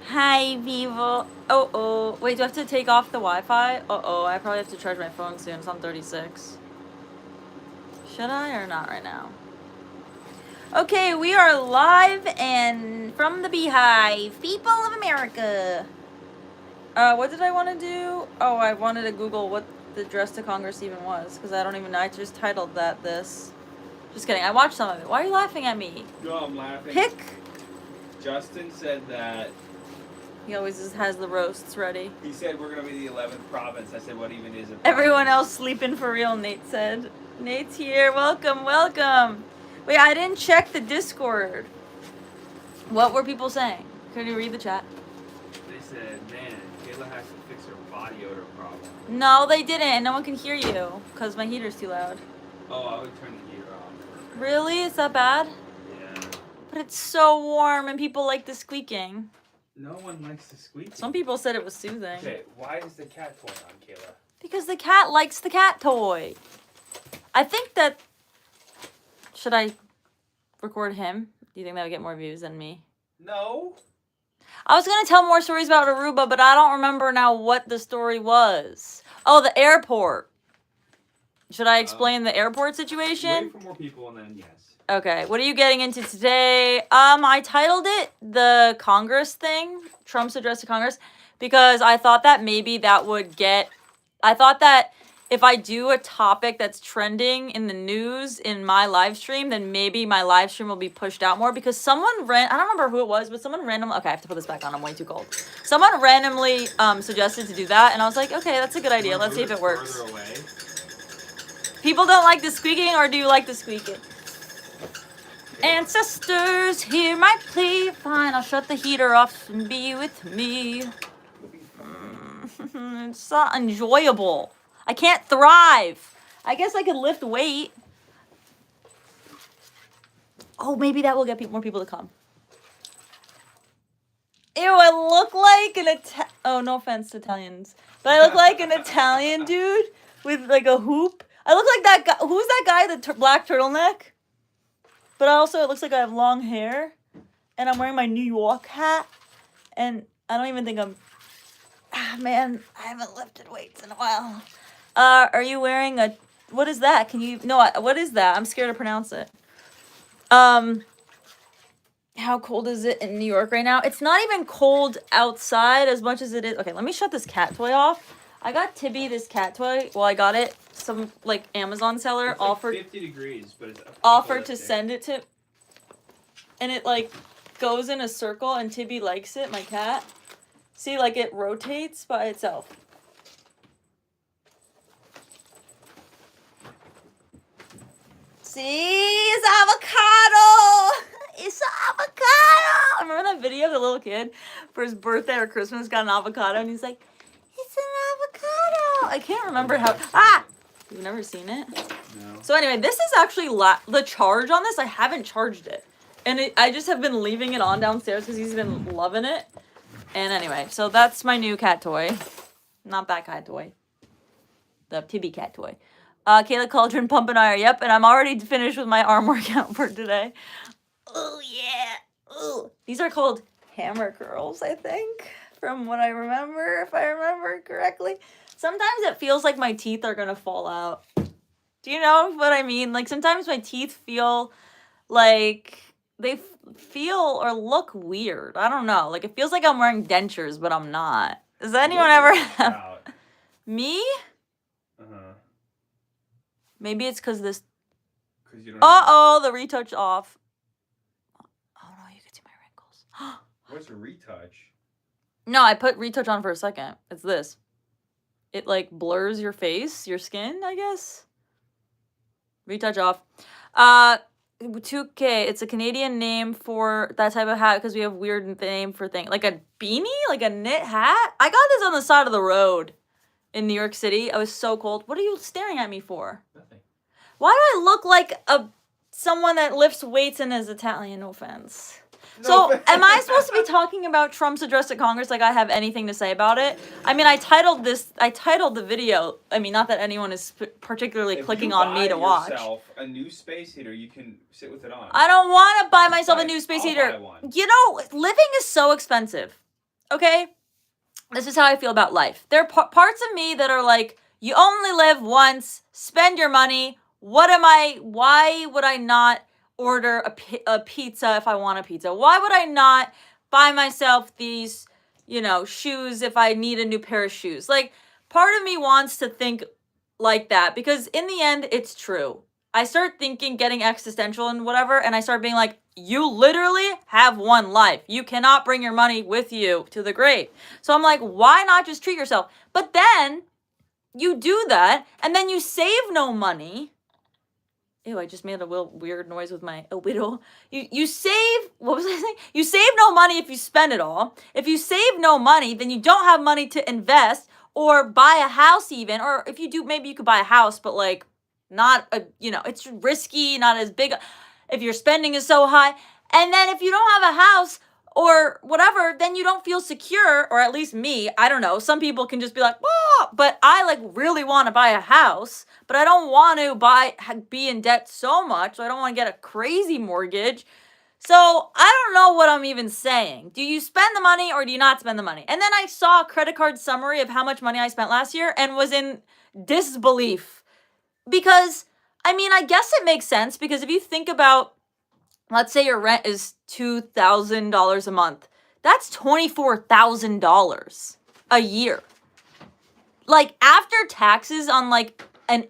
Hi, Vivo. Oh. Wait, do I have to take off the Wi-Fi? I probably have to charge my phone soon. It's on 36. Should I or not right now? Okay, we are live and from the Beehive. People of America. What did I want to do? Oh, I wanted to Google what the address to Congress even was, because I don't even know. I just titled this. Just kidding. I watched some of it. Why are you laughing at me? No, I'm laughing. Pick. Justin said that. He always just has the roasts ready. He said we're going to be the 11th province. I said, what even is it? Everyone else sleeping for real, Nate said. Nate's here. Welcome. Wait, I didn't check the Discord. What were people saying? Can you read the chat? They said, man, Kayla has to fix her body odor problem. No, they didn't, and no one can hear you, because my heater's too loud. Oh, I would turn the heater off. Really? Is that bad? Yeah. But it's so warm, and people like the squeaking. No one likes the squeaking. Some people said it was soothing. Okay, why is the cat toy on, Kayla? Because the cat likes the cat toy. I think that... Should I record him? Do you think that would get more views than me? No. I was going to tell more stories about Aruba, but I don't remember now what the story was. Oh, the airport. Should I explain the airport situation? Wait for more people and then yes. Okay, what are you getting into today? I titled it the Congress thing, Trump's address to Congress, because I thought that maybe that would get... I thought that if I do a topic that's trending in the news in my live stream, then maybe my live stream will be pushed out more, because someone I don't remember who it was, but someone randomly... Okay, I have to put this back on. I'm way too cold. Someone randomly suggested to do that, and I was like, okay, that's a good idea. Let's see if it works. Further away. People don't like the squeaking, or do you like the squeaking? Ancestors, hear my plea. Fine, I'll shut the heater off and be with me. It's not enjoyable. I can't thrive. I guess I could lift weight. Oh, maybe that will get more people to come. Ew, I look like an oh, no offense to Italians, but I look like an Italian dude with like a hoop. I look like that guy. Who's that guy? The black turtleneck. But also, it looks like I have long hair, and I'm wearing my New York hat, and I don't even think I'm... man, I haven't lifted weights in a while. Are you wearing a... What is that? Can you... No, what is that? I'm scared to pronounce it. How cold is it in New York right now? It's not even cold outside as much as it is... Okay, let me shut this cat toy off. I got Tibby this cat toy. Well, I got it. Some, like, Amazon seller it's like offered... 50 degrees, but it's... Offered to send it to... And it, like, goes in a circle, and Tibby likes it, my cat. See, like, it rotates by itself. See? It's avocado! It's avocado! Remember that video of the little kid for his birthday or Christmas got an avocado, and he's like, it's an avocado! I can't remember how... Ah! You've never seen it? No. So anyway, this is actually the charge on this. I haven't charged it. And I just have been leaving it on downstairs because he's been loving it. And anyway, so that's my new cat toy. Not that cat toy. The Tibby cat toy. Kayla Cauldron, Pump and I are, yep. And I'm already finished with my arm workout for today. Oh, yeah. Ooh. These are called hammer curls, I think. From what I remember, if I remember correctly. Sometimes it feels like my teeth are going to fall out. Do you know what I mean? Like, sometimes my teeth feel like they feel or look weird. I don't know. Like, it feels like I'm wearing dentures, but I'm not. Does anyone ever have... Me? Uh-huh. Maybe it's because this... Uh-oh, the retouch off. Oh, no, you can see my wrinkles. What's a retouch? No, I put retouch on for a second. It's this. It, like, blurs your face, your skin, I guess. Retouch off. 2K, it's a Canadian name for that type of hat because we have weird name for things. Like a beanie? Like a knit hat? I got this on the side of the road in New York City. I was so cold. What are you staring at me for? Nothing. Why do I look like someone that lifts weights and is Italian? No offense. So, am I supposed to be talking about Trump's address to Congress like I have anything to say about it? I mean, I titled the video. I mean, not that anyone is particularly clicking on me to watch. If you buy yourself a new space heater, you can sit with it on. I don't want to buy myself a new space heater. Buy one. You know, living is so expensive. Okay? This is how I feel about life. There are parts of me that are like, you only live once, spend your money. Why would I not order a pizza if I want a pizza? Why would I not buy myself these, shoes if I need a new pair of shoes? Like, part of me wants to think like that because in the end, it's true. I start thinking, getting existential and whatever, and I start being like, you literally have one life. You cannot bring your money with you to the grave. So I'm like, why not just treat yourself? But then you do that, and then you save no money. Ew, I just made a weird noise with my widow. You save, what was I saying? You save no money if you spend it all. If you save no money, then you don't have money to invest or buy a house even. Or if you do, maybe you could buy a house, but like not it's risky, not as big. If your spending is so high. And then if you don't have a house or whatever, then you don't feel secure, or at least me, I don't know. Some people can just be like, whoa, but I like really want to buy a house, but I don't want to be in debt so much. So I don't want to get a crazy mortgage. So I don't know what I'm even saying. Do you spend the money or do you not spend the money? And then I saw a credit card summary of how much money I spent last year and was in disbelief. Because, I guess it makes sense because if you think about, let's say your rent is $2,000 a month. That's $24,000 a year. Like after taxes on like I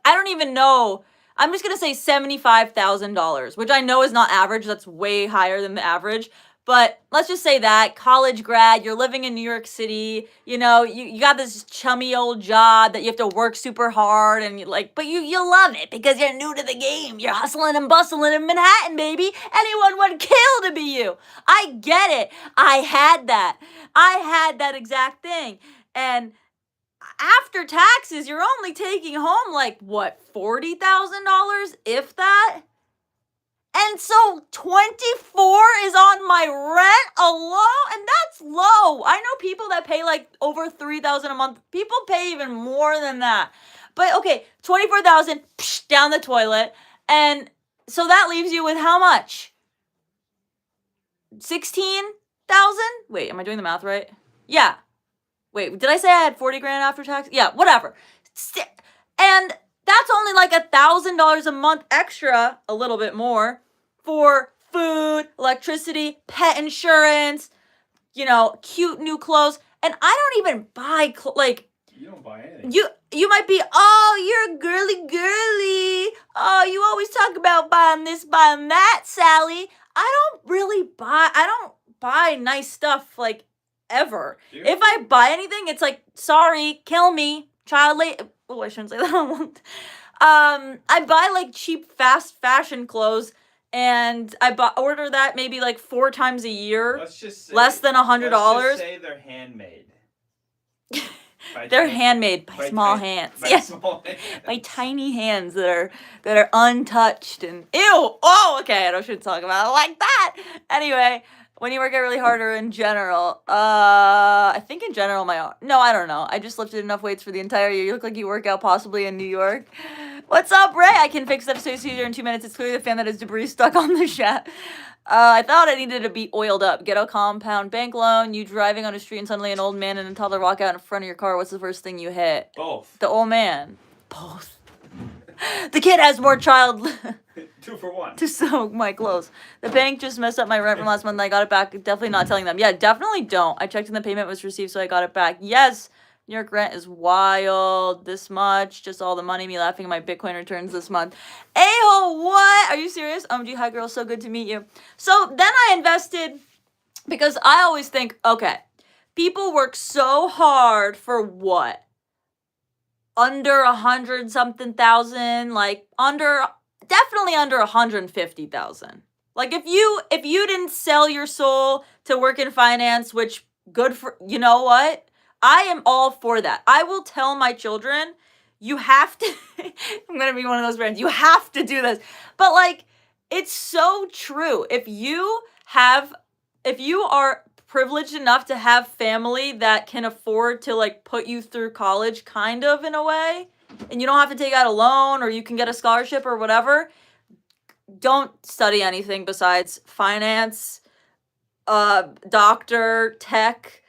don't even know. I'm just going to say $75,000, which I know is not average. That's way higher than the average. But let's just say that college grad, you're living in New York City, you got this chummy old job that you have to work super hard and but you love it because you're new to the game. You're hustling and bustling in Manhattan, baby. Anyone would kill to be you. I get it. I had that exact thing. And after taxes, you're only taking home like what, $40,000, if that? And so 24 is on my rent alone, and that's low. I know people that pay like over $3,000 a month. People pay even more than that. But okay, 24,000 down the toilet. And so that leaves you with how much? 16,000? Wait, am I doing the math right? Yeah. Wait, did I say I had 40 grand after tax? Yeah, whatever. And that's only like $1,000 a month extra, a little bit more, for food, electricity, pet insurance, cute new clothes. And I don't even buy you don't buy anything. You might be, oh, you're a girly. Oh, you always talk about buying this, buying that, Sally. I don't buy nice stuff like ever. Dude. If I buy anything, it's like, sorry, kill me, child labor. Oh, I shouldn't say that. I buy like cheap, fast fashion clothes, and I order that maybe like 4 times a year. Let's just say, less than $100. Let's just say they're handmade. They're handmade by small hands. By tiny hands that are untouched and ew. Oh, okay. I shouldn't talk about it like that. Anyway, when you work out really hard or in general, I think in general no, I don't know. I just lifted enough weights for the entire year. You look like you work out possibly in New York. What's up, Ray? I can fix that so easier in 2 minutes. It's clearly the fan that has debris stuck on the shaft. I thought it needed to be oiled up. Ghetto compound, bank loan, you driving on a street and suddenly an old man and a toddler walk out in front of your car. What's the first thing you hit? Both. The old man. Both. The kid has more child... 2 for 1. To soak my clothes. The bank just messed up my rent from last month and I got it back. Definitely not telling them. Yeah, definitely don't. I checked and the payment was received, so I got it back. Yes, New York rent is wild. This much. Just all the money. Me laughing at my Bitcoin returns this month. Ayo, what? Are you serious? OMG, hi girl. So good to meet you. So then I invested because I always think, okay, people work so hard for what? Under 100 something thousand, like definitely under 150,000. Like if you didn't sell your soul to work in finance, which good for, you know what? I am all for that. I will tell my children, you have to, I'm going to be one of those parents, you have to do this. But like, it's so true. If you are privileged enough to have family that can afford to like put you through college kind of in a way, and you don't have to take out a loan or you can get a scholarship or whatever, don't study anything besides finance, doctor, tech,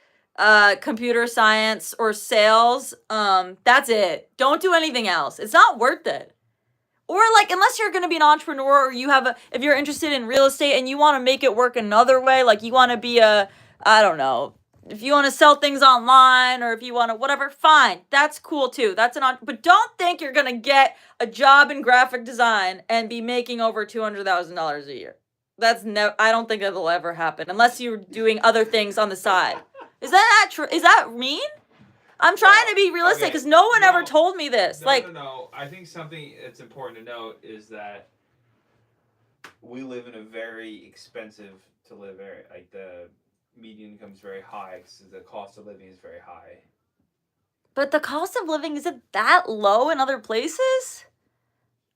computer science, or sales. That's it. Don't do anything else. It's not worth it. Or like, unless you're going to be an entrepreneur, or if you're interested in real estate and you want to make it work another way, like you want to be I don't know, if you want to sell things online, or if you want to whatever, fine. That's cool too. But don't think you're going to get a job in graphic design and be making over $200,000 a year. I don't think that'll ever happen unless you're doing other things on the side. Is that true? Is that mean? I'm trying to be realistic because no one ever told me this. No. I think something that's important to note is that we live in a very expensive to live area. Like the median income is very high because the cost of living is very high. But the cost of living, is it that low in other places?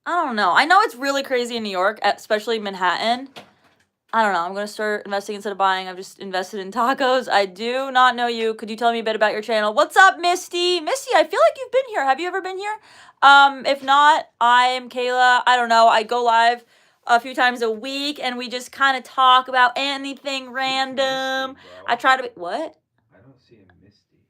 I don't know. I know it's really crazy in New York, especially Manhattan. I don't know. I'm going to start investing instead of buying. I've just invested in tacos. I do not know you. Could you tell me a bit about your channel? What's up, Misty? Misty, I feel like you've been here. Have you ever been here? If not, I'm Kayla. I don't know. I go live a few times a week, and we just kind of talk about anything random. Misty, I try to be... What? I don't see a Misty.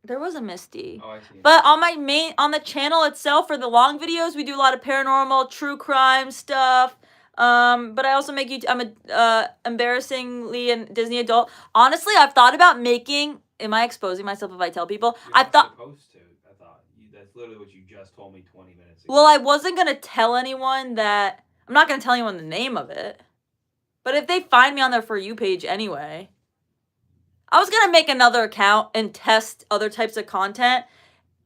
There was a Misty. Oh, I see. But on the channel itself, for the long videos, we do a lot of paranormal, true crime stuff. But I also I'm a embarrassingly a Disney adult. Honestly, I've thought about making. Am I exposing myself if I tell people? You're not supposed to. I thought that's literally what you just told me 20 minutes ago. Well, I wasn't gonna tell anyone that. I'm not gonna tell anyone the name of it. But if they find me on their For You page anyway, I was gonna make another account and test other types of content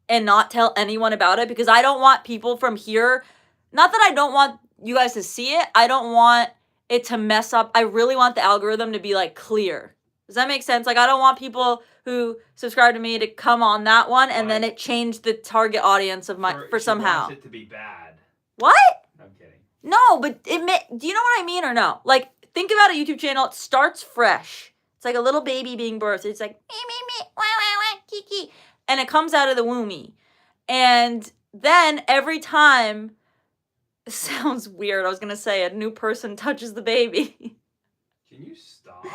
and not tell anyone about it because I don't want people from here. Not that I don't want you guys to see it. I don't want it to mess up. I really want the algorithm to be like clear. Does that make sense? Like I don't want people who subscribe to me to come on that one and then it changed the target audience of for somehow. Wants it to be bad. What? I'm kidding. No, but do you know what I mean or no? Like think about a YouTube channel. It starts fresh. It's like a little baby being birthed. It's like me, wah, wah, wah, kiki, and it comes out of the wombie, and then every time. It sounds weird. I was going to say a new person touches the baby. Can you stop?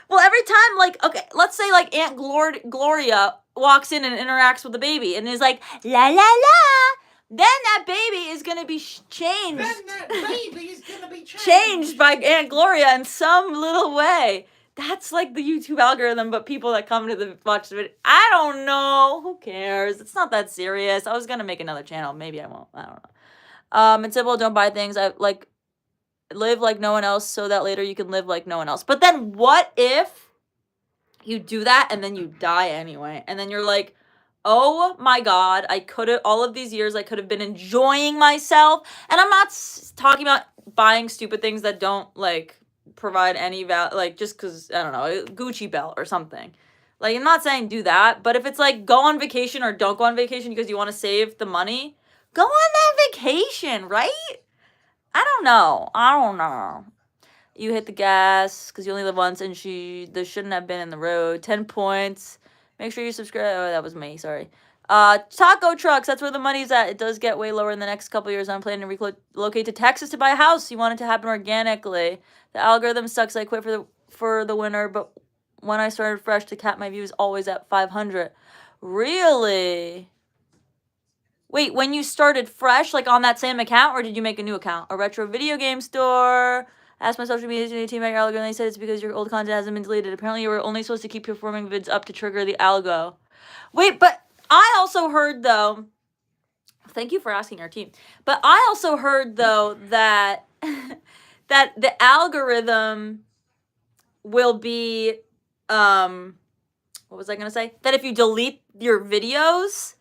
Well, every time, like, okay, let's say, like, Aunt Gloria walks in and interacts with the baby and is like, la, la, la. Then that baby is going to be changed. Then that baby is going to be changed by Aunt Gloria in some little way. That's like the YouTube algorithm, but people that come to watch the video, I don't know. Who cares? It's not that serious. I was going to make another channel. Maybe I won't. I don't know. It's simple. Don't buy things. I like live like no one else so that later you can live like no one else. But then what if you do that and then you die anyway? And then you're like, oh my God, all of these years I could have been enjoying myself. And I'm not talking about buying stupid things that don't like provide any value, like just because, I don't know, a Gucci belt or something. Like I'm not saying do that, but if it's like go on vacation or don't go on vacation because you want to save the money, go on that vacation, right? I don't know. You hit the gas because you only live once and this shouldn't have been in the road. 10 points. Make sure you subscribe. Oh, that was me. Sorry. Taco trucks. That's where the money's at. It does get way lower in the next couple years. I'm planning to relocate to Texas to buy a house. You want it to happen organically. The algorithm sucks. I quit for the winter, but when I started fresh, to cap my views always at 500. Really? Wait, when you started fresh, like on that same account, or did you make a new account? A retro video game store. Asked my social media team about your algo, and they said it's because your old content hasn't been deleted. Apparently, you were only supposed to keep performing vids up to trigger the algo. Wait, but I also heard, though... Thank you for asking our team. But I also heard, though, that, that the algorithm will be... what was I going to say? That if you delete your videos,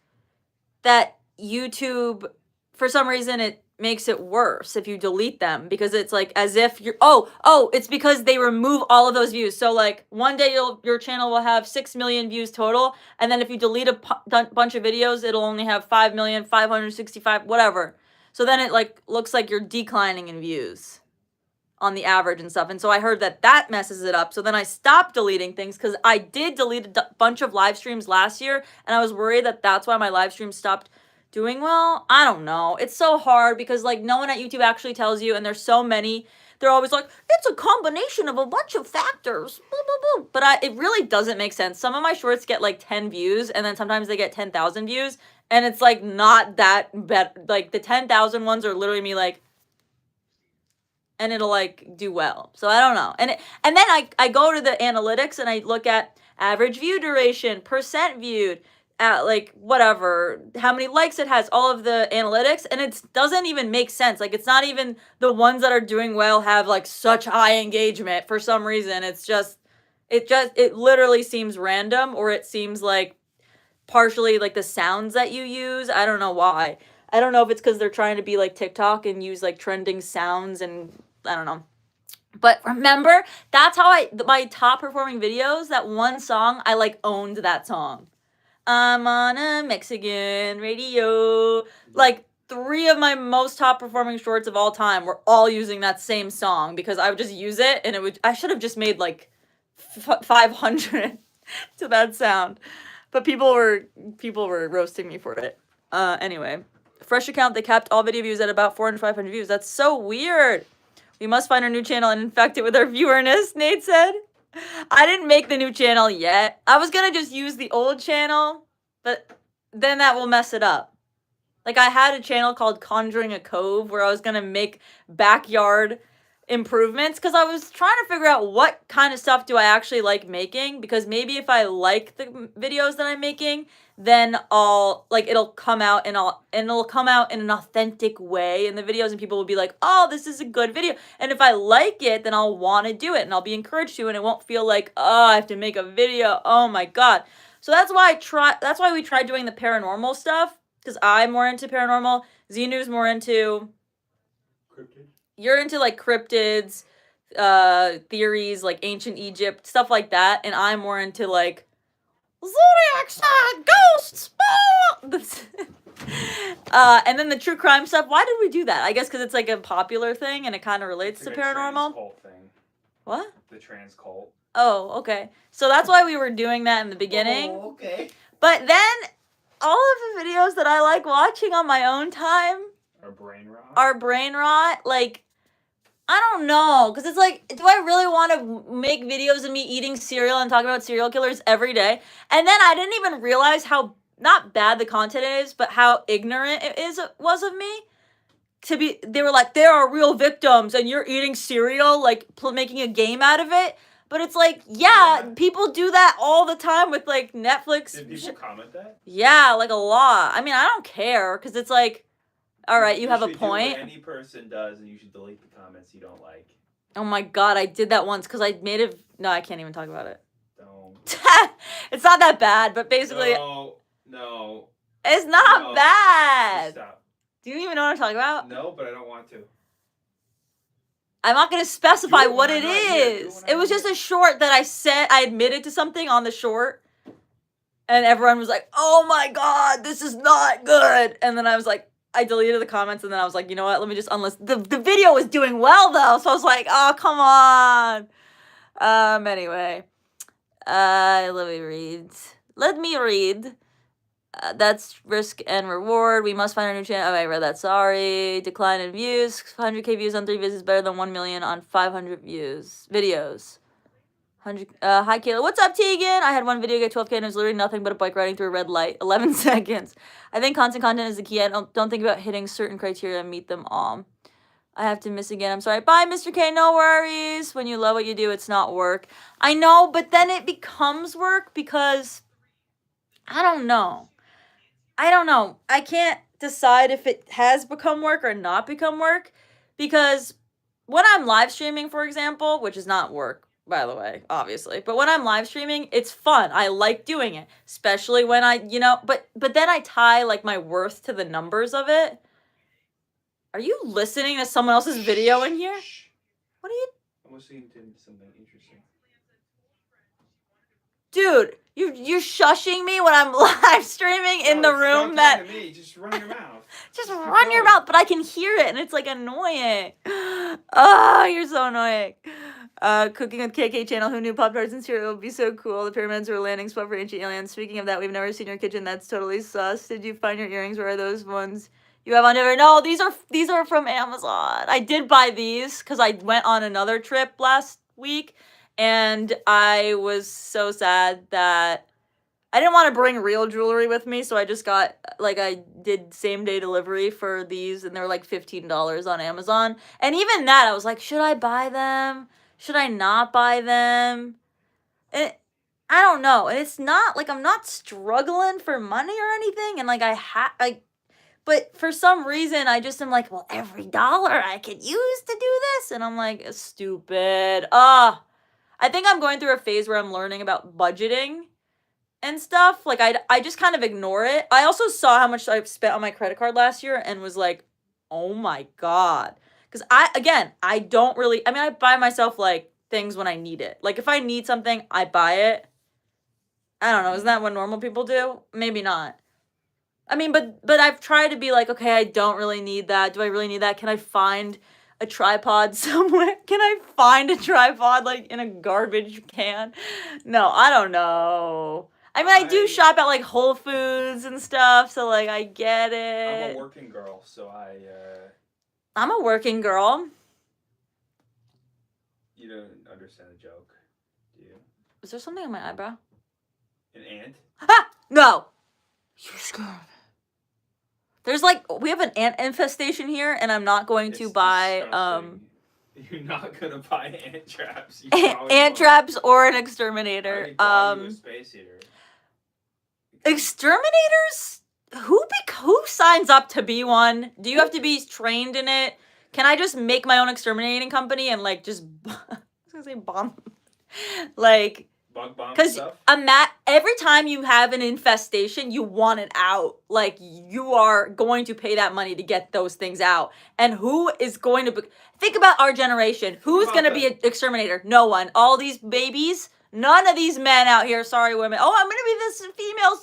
that YouTube, for some reason, it makes it worse if you delete them, because it's like as if you're it's because they remove all of those views. So like one day your channel will have 6 million views total, and then if you delete a bunch of videos, it'll only have 5,565,000, whatever. So then it like looks like you're declining in views on the average and stuff. And so I heard that messes it up. So then I stopped deleting things, because I did delete a bunch of live streams last year, and I was worried that that's why my live streams stopped doing well. I don't know. It's so hard because like no one at YouTube actually tells you, and there's so many they're always like, it's a combination of a bunch of factors. Boo, boo, boo. But it really doesn't make sense. Some of my shorts get like 10 views, and then sometimes they get 10,000 views, and it's like not that bad. Like the 10,000 ones are literally me like, and it'll like do well. So I don't know. And then I go to the analytics and I look at average view duration, percent viewed, at like whatever, how many likes it has, all of the analytics, and it doesn't even make sense. Like it's not even the ones that are doing well have like such high engagement for some reason. It's just it literally seems random, or it seems like partially like the sounds that you use. I don't know why. I don't know if it's because they're trying to be like TikTok and use like trending sounds, and I don't know. But remember, that's how my top performing videos, that one song, I like owned that song. I'm on a Mexican radio. Like 3 of my most top performing shorts of all time were all using that same song, because I would just use it, and I should have just made like 500 to that sound. But people were roasting me for it. Anyway. Fresh account, they capped all video views at about 400, 500 views. That's so weird. We must find our new channel and infect it with our viewerness, Nate said. I didn't make the new channel yet. I was going to just use the old channel, but then that will mess it up. Like I had a channel called Conjuring a Cove where I was going to make backyard improvements, because I was trying to figure out what kind of stuff do I actually like making, because maybe if I like the videos that I'm making, then it'll come out and it'll come out in an authentic way in the videos, and people will be like, oh, this is a good video. And if I like it, then I'll want to do it, and I'll be encouraged to, and it won't feel like, oh, I have to make a video. Oh my God. So that's why we tried doing the paranormal stuff, because I'm more into paranormal. Xenu's more into cryptids. You're into like cryptids, theories, like ancient Egypt, stuff like that, and I'm more into like zodiac sign, ghosts. And then the true crime stuff. Why did we do that? I guess because it's like a popular thing and it kind of relates to paranormal. Trans cult thing. What? The trans cult. Oh, okay. So that's why we were doing that in the beginning. Oh, okay. But then all of the videos that I like watching on my own time are brain rot. Like, I don't know, because it's like, do I really want to make videos of me eating cereal and talking about serial killers every day? And then I didn't even realize how not bad the content is, but how ignorant it was of me. They were like, there are real victims and you're eating cereal, like making a game out of it. But it's like, yeah, people do that all the time with like Netflix. Did people comment that? Yeah, like a lot. I mean, I don't care, because it's like, all right, you have a point. Do what any person does, and you should delete the comments you don't like. Oh my God, I did that once because I made it. No, I can't even talk about it. Don't. It's not that bad, but basically. No. It's not bad. Just stop. Do you even know what I'm talking about? No, but I don't want to. I'm not going to specify what it is. It was just a short that I admitted to something on the short. And everyone was like, oh my God, this is not good. And then I was like, I deleted the comments, and then I was like, you know what? Let me just unlist. The video was doing well though, so I was like, oh come on. Anyway, let me read. That's risk and reward. We must find a new channel. Oh, I read that. Sorry. Decline in views. 100K views on 3 visits is better than 1 million on 500 views. Videos. 100. Hi Kayla. What's up, Tegan? I had one video get 12K and it was literally nothing but a bike riding through a red light. 11 seconds. I think constant content is the key. I don't think about hitting certain criteria and meet them all. I have to miss again. I'm sorry. Bye, Mr. K. No worries. When you love what you do, it's not work. I know, but then it becomes work because I don't know. I can't decide if it has become work or not become work, because when I'm live streaming, for example, which is not work, by the way, obviously, but when I'm live streaming, it's fun. I like doing it, especially when but then I tie like my worth to the numbers of it. Are you listening to someone else's video in here? What are you? I'm listening to something interesting. Dude, you're shushing me when I'm live streaming in the room that. To me. Just run your mouth. Just run your mouth, but I can hear it and it's like annoying. Oh, you're so annoying. Cooking with KK channel. Who knew Pop-Tarts and cereal would be so cool? The pyramids were a landing spot for ancient aliens. Speaking of that, we've never seen your kitchen. That's totally sus. Did you find your earrings? Where are those ones You have on there? No, these are from Amazon. I did buy these because I went on another trip last week, and I was so sad that I didn't want to bring real jewelry with me, so I just got, like, I did same-day delivery for these, and they were, like, $15 on Amazon. And even that, I was like, should I buy them? Should I not buy them? And I don't know. And it's not, like, I'm not struggling for money or anything, and, like, but for some reason, I just am like, well, every dollar I could use to do this, and I'm like, it's stupid. I think I'm going through a phase where I'm learning about budgeting and stuff. Like, I just kind of ignore it. I also saw how much I've spent on my credit card last year and was like, oh my God. Because I don't really, I mean, I buy myself, like, things when I need it. Like, if I need something, I buy it. I don't know. Isn't that what normal people do? Maybe not. I mean, but I've tried to be like, okay, I don't really need that. Do I really need that? Can I find a tripod somewhere? Can I find a tripod, like, in a garbage can? No, I don't know. I mean, I do shop at, like, Whole Foods and stuff, so, like, I get it. I'm a working girl, so I'm a working girl. You don't understand the joke, do you? Is there something on my eyebrow? An ant? Ha! No! You're scared. There's, like, we have an ant infestation here, and I'm not going to buy, disgusting. You're not gonna buy ant traps. Ant traps or an exterminator. A space heater. Exterminators? Who signs up to be one? Do you have to be trained in it? Can I just make my own exterminating company and, like, just I was gonna say bomb, like, bug bomb because stuff? every time you have an infestation, you want it out. Like, you are going to pay that money to get those things out. And who is going to think about our generation? Who's going to be an exterminator? No one. All these babies. None of these men out here. Sorry, women. Oh, I'm going to be this female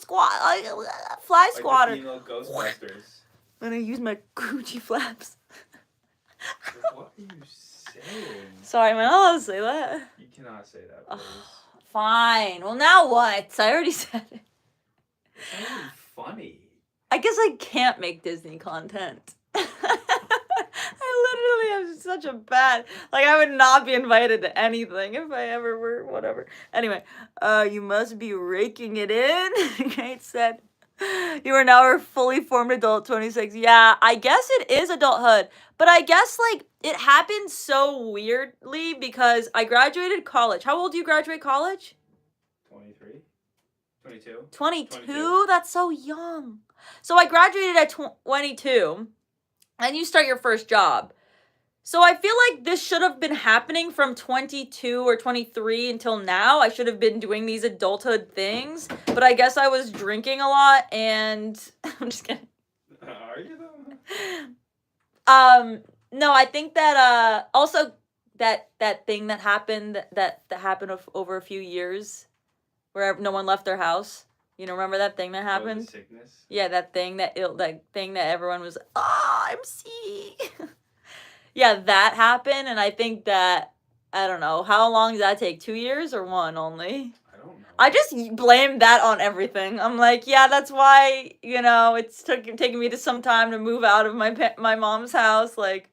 fly squatter. Like the female Ghostbusters. I'm going to use my Gucci flaps. What are you saying? Sorry, am I not allowed to say that? You cannot say that, please. Fine. Well, now what? I already said it. It's not even funny. I guess I can't make Disney content. I literally have such a bad, like, I would not be invited to anything if I ever were, whatever. Anyway, you must be raking it in. Kate said, you are now a fully formed adult, 26. Yeah, I guess it is adulthood. But I guess, like, it happened so weirdly because I graduated college. How old do you graduate college? 23? 22? 22? That's so young. So I graduated at 22, and you start your first job. So I feel like this should have been happening from 22 or 23 until now. I should have been doing these adulthood things, but I guess I was drinking a lot, and I'm just kidding. Are you though? No, I think that also that thing that happened that happened over a few years, where no one left their house. You know, remember that thing that happened? The sickness? Yeah, that thing that everyone was, I'm sick. Yeah, that happened, and I think that, I don't know, how long did that take? 2 years or one only? I don't know. I just blame that on everything. I'm like, yeah, that's why, you know, it's taking me to some time to move out of my mom's house. Like,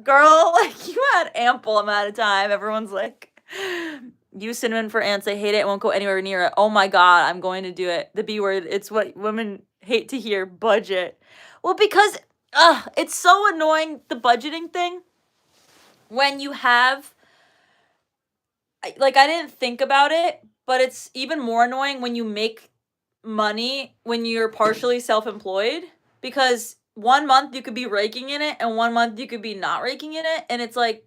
girl, like, you had ample amount of time. Everyone's like, use cinnamon for ants. I hate it. I won't go anywhere near it. Oh my God, I'm going to do it. The B word. It's what women hate to hear. Budget. Well, because it's so annoying, the budgeting thing. When you have, like, I didn't think about it, but it's even more annoying when you make money when you're partially self-employed, because 1 month you could be raking in it and 1 month you could be not raking in it, and it's like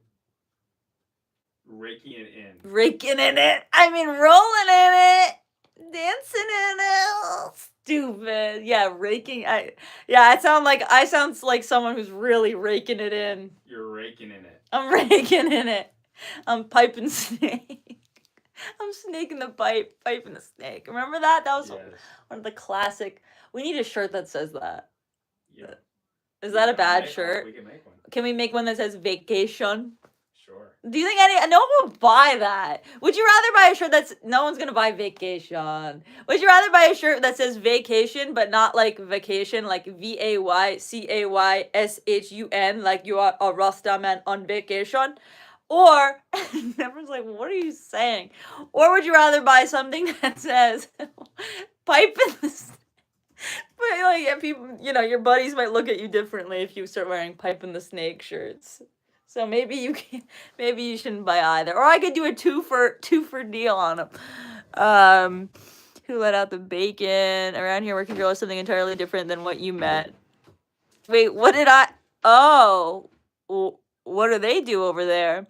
raking it in. Raking in it. I mean, rolling in it, dancing in it. Stupid. Yeah, raking. I sound like someone who's really raking it in. You're raking in it. I'm raking in it. I'm piping snake. I'm snaking the pipe, piping the snake. Remember that? That was one of the classic. We need a shirt that says that. Yeah. Is that a bad shirt? We can make one. Can we make one that says vacation? Sure. Do you think no one would buy that? Would you rather buy a shirt that's no one's gonna buy vacation? Would you rather buy a shirt that says vacation but not like vacation, like VAYCAYSHUN, like you are a Rasta man on vacation? Or everyone's like, what are you saying? Or would you rather buy something that says pipe in the but like if people, your buddies might look at you differently if you start wearing pipe in the snake shirts. So maybe you shouldn't buy either. Or I could do a two for deal on them. Who let out the bacon? Around here, working girl is something entirely different than what you met. Wait, what did I? Oh, what do they do over there?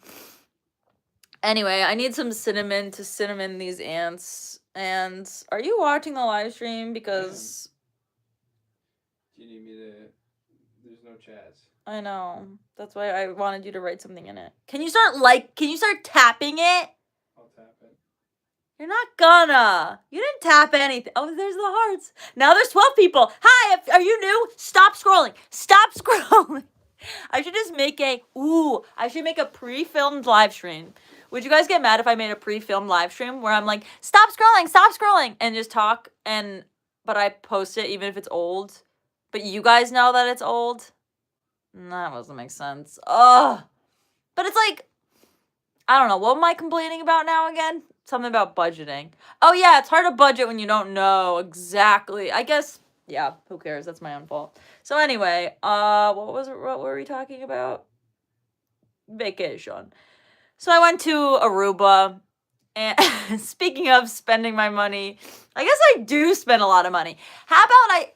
Anyway, I need some cinnamon to cinnamon these ants. And are you watching the live stream? Because do you need me to? There's no chats. I know. That's why I wanted you to write something in it. Can you start tapping it? I'll tap it. You're not gonna. You didn't tap anything. Oh, there's the hearts. Now there's 12 people. Hi, are you new? Stop scrolling. Stop scrolling. I should just make I should make a pre-filmed live stream. Would you guys get mad if I made a pre-filmed live stream where I'm like, stop scrolling, and just talk, but I post it even if it's old, but you guys know that it's old? That doesn't make sense. Ugh. But it's like, I don't know. What am I complaining about now again? Something about budgeting. Oh, yeah. It's hard to budget when you don't know exactly. I guess, yeah. Who cares? That's my own fault. So anyway, what were we talking about? Vacation. So I went to Aruba. And speaking of spending my money, I guess I do spend a lot of money. How about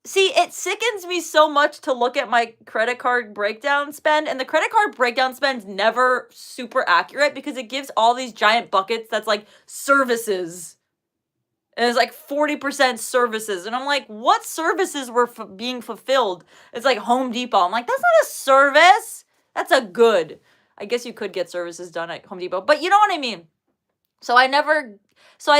See, it sickens me so much to look at my credit card breakdown spend, and the credit card breakdown spend's never super accurate because it gives all these giant buckets that's like services. And it's like 40% services. And I'm like, what services were being fulfilled? It's like Home Depot. I'm like, that's not a service. That's a good. I guess you could get services done at Home Depot, but you know what I mean? So I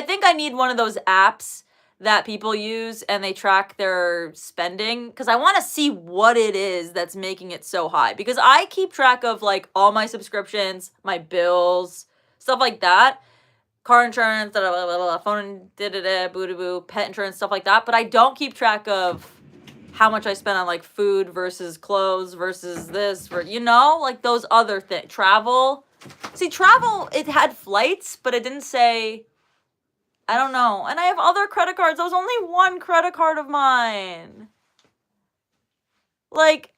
think I need one of those apps that people use and they track their spending because I want to see what it is that's making it so high, because I keep track of like all my subscriptions, my bills, stuff like that, car insurance, phone, boo, pet insurance, stuff like that, but I don't keep track of how much I spend on like food versus clothes versus this, like those other things. Travel, it had flights, but it didn't say. I don't know. And I have other credit cards. There was only one credit card of mine. Like,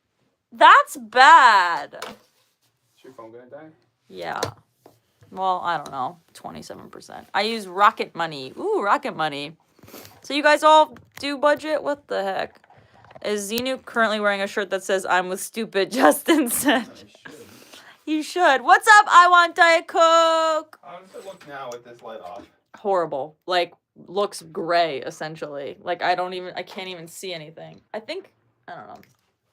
that's bad. Is your phone gonna die? Yeah. Well, I don't know. 27%. I use Rocket Money. Ooh, Rocket Money. So you guys all do budget? What the heck? Is Xenu currently wearing a shirt that says, I'm with stupid Justin said? You should. What's up? I want Diet Coke. How does it look now with this light off? Horrible. Like, looks gray, essentially. Like, I can't even see anything. I don't know.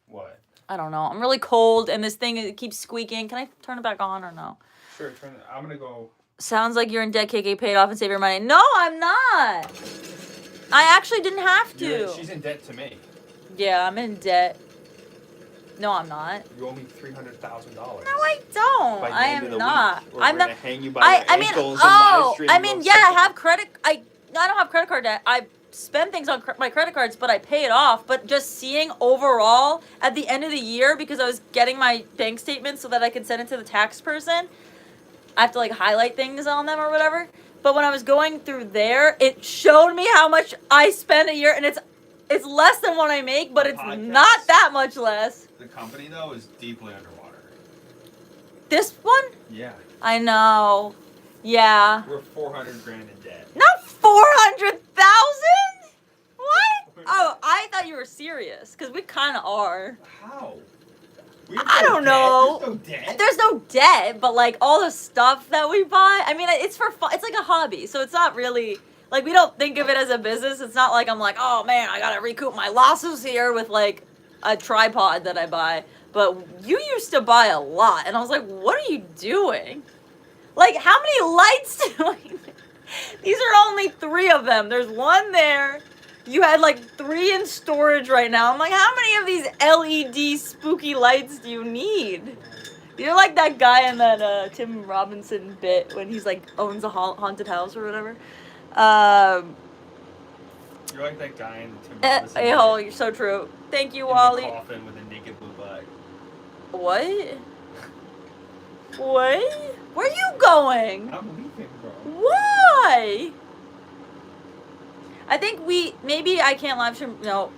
What? I don't know. I'm really cold, and this thing, it keeps squeaking. Can I turn it back on or no? Sure, I'm gonna go. Sounds like you're in debt, KK, paid off and save your money. No, I'm not. I actually didn't have to. She's in debt to me. Yeah, I'm in debt. No, I'm not. You owe me $300,000. No, I don't. I am not. I'm not. Hang you by your ankles and live stream. I have credit. I don't have credit card debt. I spend things on my credit cards, but I pay it off. But just seeing overall at the end of the year, because I was getting my bank statement so that I could send it to the tax person, I have to like highlight things on them or whatever. But when I was going through there, it showed me how much I spend a year, and it's less than what I make, but it's not that much less. The company, though, is deeply underwater. This one? Yeah. I know. Yeah. We're $400,000 in debt. Not 400,000? What? Oh, I thought you were serious, because we kind of are. How? I don't know. There's no debt. There's no debt, but like all the stuff that we buy, I mean, it's for fun. It's like a hobby, so it's not really. Like, we don't think of it as a business. It's not like I'm like, oh, man, I got to recoup my losses here with, like, a tripod that I buy. But you used to buy a lot. And I was like, what are you doing? Like, how many lights do I need? These are only 3 of them. There's one there. You had, like, 3 in storage right now. I'm like, how many of these LED spooky lights do you need? You're like that guy in that Tim Robinson bit when he's like owns a haunted house or whatever. You're like that guy in the Tim Robinson Oh, bit you're so true. Thank you, in Wally. the coffin with a naked blue butt. What? What? Where are you going? I'm leaving, bro. Why? I think maybe I can't live stream. No.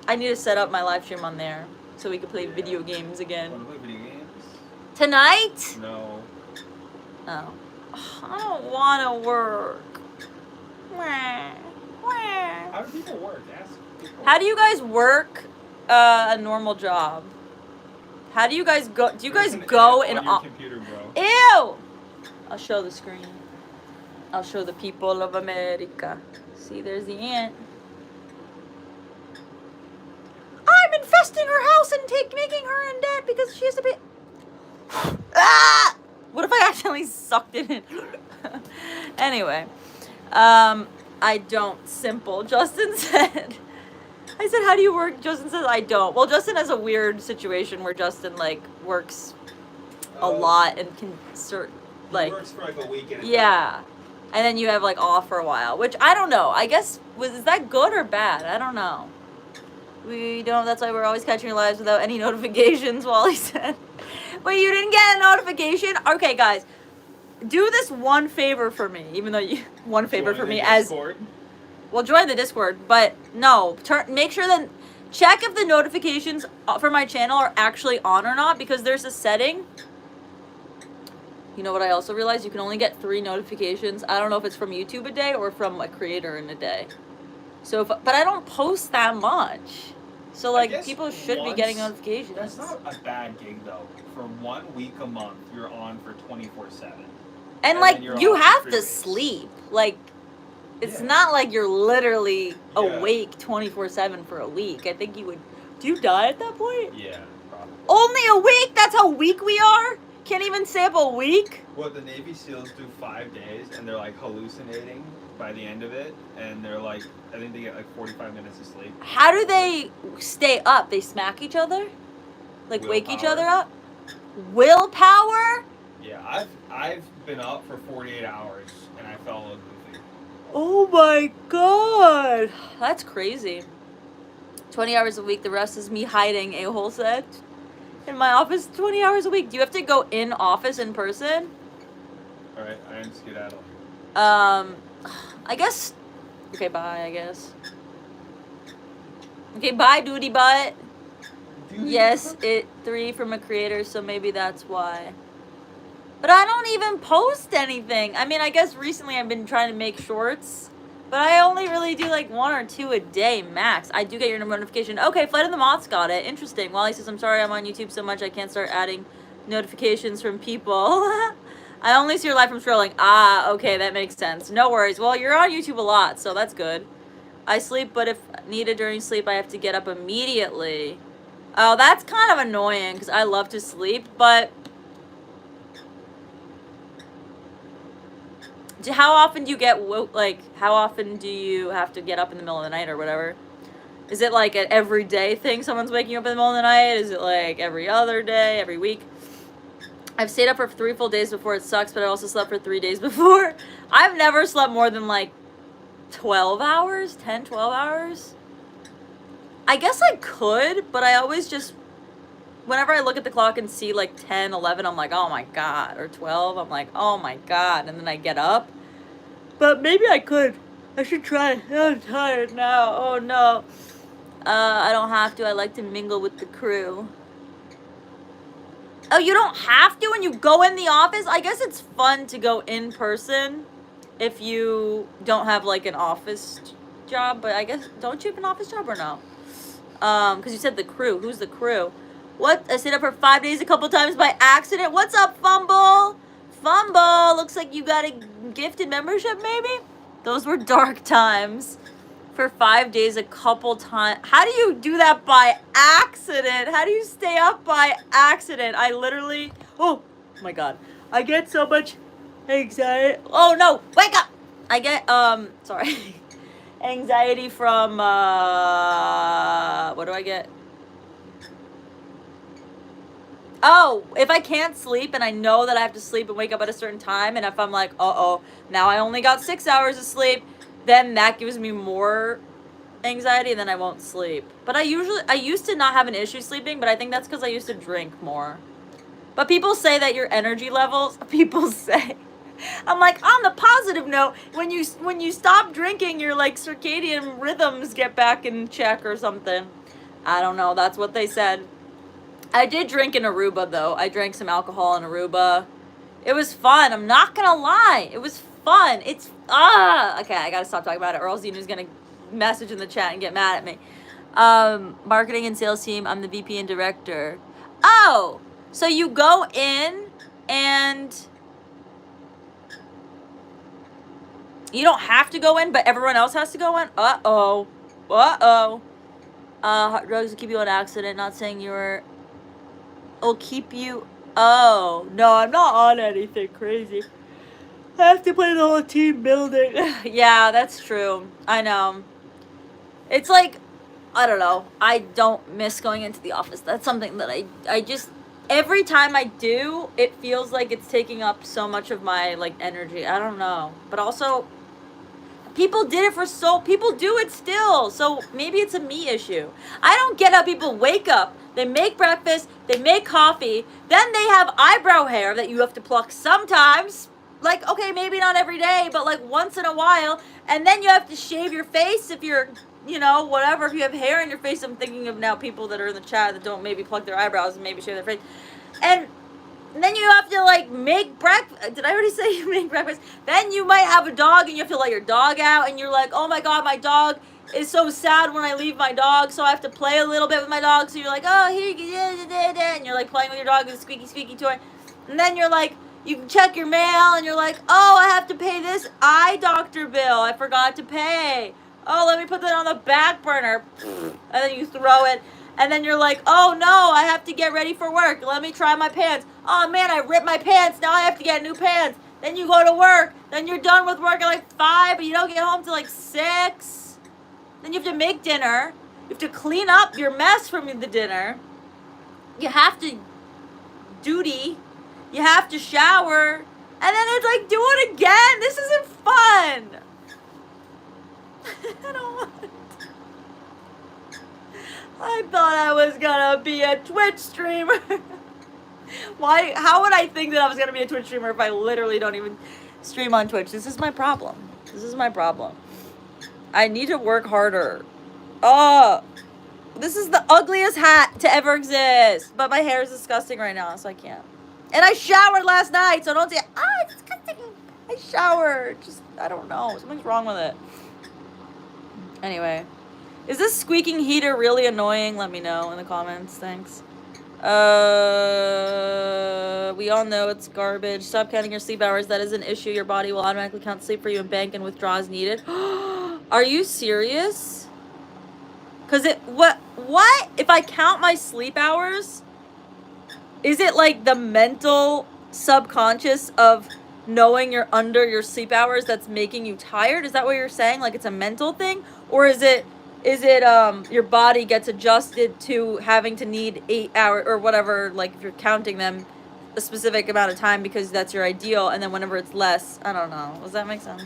I need to set up my live stream on there so we can play video games again. Want to play video games? Tonight? No. Oh. I don't want to work. How do people work? Ask people. How do you guys work a normal job? How do you guys go? Do you guys go in on your computer, bro? Ew! I'll show the screen. I'll show the people of America. See, there's the ant. I'm infesting her house and making her in debt because she has to be. Ah! What if I accidentally sucked it in? Anyway, I don't. Simple. Justin said. I said, how do you work? Justin says, I don't. Well, Justin has a weird situation where Justin, like, works a lot and can he works for, like, a week at a time. Yeah. And then you have, like, off for a while, which I don't know. I guess, is that good or bad? I don't know. We don't, that's why we're always catching your lives without any notifications, Wally said. Wait, you didn't get a notification? Okay, guys. Do this one favor for me, even though you, one favor for me as... Well, join the Discord, but no, make sure that, check if the notifications for my channel are actually on or not, because there's a setting. You know what I also realized? You can only get 3 notifications. I don't know if it's from YouTube a day or from a creator in a day. So, but I don't post that much. So, like, people should be getting notifications. That's not a bad gig, though. For 1 week a month, you're on for 24/7. And like, you have to sleep. Like, it's not like you're literally awake 24/7 for a week. I think you would... Do you die at that point? Yeah, probably. Only a week? That's how weak we are? Can't even stay up a week? Well, the Navy SEALs do 5 days, and they're, like, hallucinating by the end of it. And they're, like, I think they get, like, 45 minutes of sleep. How do they stay up? They smack each other? Like, wake each other up? Willpower? Yeah, I've been up for 48 hours, and I fell a little goofy. Oh my god. That's crazy. 20 hours a week, the rest is me hiding, a-hole said. In my office, 20 hours a week. Do you have to go in office in person? Alright, I am skedaddle. I guess... Okay, bye, I guess. Okay, bye, duty butt. Yes, 3 from a creator, so maybe that's why. But I don't even post anything. I mean, I guess recently I've been trying to make shorts, but I only really do like 1 or 2 a day max. I do get your notification. Okay, Flight of the Moths got it. Interesting. Wally says, I'm sorry I'm on YouTube so much I can't start adding notifications from people. I only see your live from scrolling. Ah, okay, that makes sense. No worries. Well, you're on YouTube a lot, so that's good. I sleep, but if needed during sleep, I have to get up immediately. Oh, that's kind of annoying because I love to sleep, but... How often do you get, like, how often do you have to get up in the middle of the night or whatever? Is it like an everyday thing, someone's waking you up in the middle of the night? Is it like every other day, every week? I've stayed up for 3 full days before, it sucks, but I also slept for 3 days before. I've never slept more than like 12 hours, 10, 12 hours. I guess I could, but I always just, whenever I look at the clock and see like 10, 11, I'm like, oh my god. Or 12, I'm like, oh my god. And then I get up. But maybe I could. I should try. I'm tired now. Oh no. I don't have to. I like to mingle with the crew. Oh, you don't have to when you go in the office? I guess it's fun to go in person if you don't have like an office job. But I guess, don't you have an office job or no? Because you said the crew. Who's the crew? What? I stayed up for 5 days a couple times by accident. What's up, Fumble? Fumble. Looks like you got a gifted membership, maybe? Those were dark times. For 5 days a couple times. How do you do that by accident? How do you stay up by accident? I literally... Oh, my God. I get so much anxiety. Oh, no. Wake up. I get, sorry. Anxiety from, what do I get? Oh, if I can't sleep and I know that I have to sleep and wake up at a certain time, and if I'm like, uh-oh, now I only got 6 hours of sleep, then that gives me more anxiety and then I won't sleep. But I used to not have an issue sleeping, but I think that's because I used to drink more. But people say that your energy levels, people say, I'm like, on the positive note, when you stop drinking, your like circadian rhythms get back in check or something. I don't know, that's what they said. I did drink in Aruba, though. I drank some alcohol in Aruba. It was fun. I'm not gonna lie. It was fun. Okay, I gotta stop talking about it, or else Zenu's gonna message in the chat and get mad at me. Marketing and sales team. I'm the VP and director. Oh, so you go in and you don't have to go in, but everyone else has to go in? Uh-oh. Hard drugs will keep you in an accident. Not saying you were... will keep you... Oh, no, I'm not on anything crazy. I have to play the whole team building. Yeah, that's true. I know. It's like, I don't know. I don't miss going into the office. That's something that I just... Every time I do, it feels like it's taking up so much of my, like, energy. I don't know. But also, people did it people do it still. So maybe it's a me issue. I don't get how people wake up. They make breakfast, they make coffee, then they have eyebrow hair that you have to pluck sometimes. Like, okay, maybe not every day, but like once in a while. And then you have to shave your face if you're, whatever. If you have hair in your face, I'm thinking of now people that are in the chat that don't maybe pluck their eyebrows and maybe shave their face. And then you have to like make breakfast. Did I already say you make breakfast? Then you might have a dog and you have to let your dog out and you're like, oh my God, my dog is so sad when I leave my dog, so I have to play a little bit with my dog. So you're like, oh, here you go, and you're like playing with your dog with a squeaky toy. And then you're like, you can check your mail and you're like, oh, I have to pay this eye doctor bill. I forgot to pay. Oh, let me put that on the back burner. And then you throw it. And then you're like, oh no, I have to get ready for work. Let me try my pants. Oh man, I ripped my pants. Now I have to get new pants. Then you go to work. Then you're done with work at like 5, but you don't get home till like 6. Then you have to make dinner. You have to clean up your mess from the dinner. You have to duty. You have to shower. And then it's like, do it again. This isn't fun. I don't want it. I thought I was gonna be a Twitch streamer. Why? How would I think that I was gonna be a Twitch streamer if I literally don't even stream on Twitch? This is my problem. I need to work harder. Oh, this is the ugliest hat to ever exist. But my hair is disgusting right now, so I can't. And I showered last night, so don't say, it's disgusting. I showered. I don't know. Something's wrong with it. Anyway. Is this squeaking heater really annoying? Let me know in the comments. Thanks. We all know it's garbage. Stop counting your sleep hours. That is an issue. Your body will automatically count sleep for you and bank and withdraw as needed. Are you serious? Because what? If I count my sleep hours, is it like the mental subconscious of knowing you're under your sleep hours that's making you tired? Is that what you're saying? Like it's a mental thing? Or is it your body gets adjusted to having to need 8 hours or whatever, like if you're counting them a specific amount of time because that's your ideal, and then whenever it's less, I don't know. Does that make sense?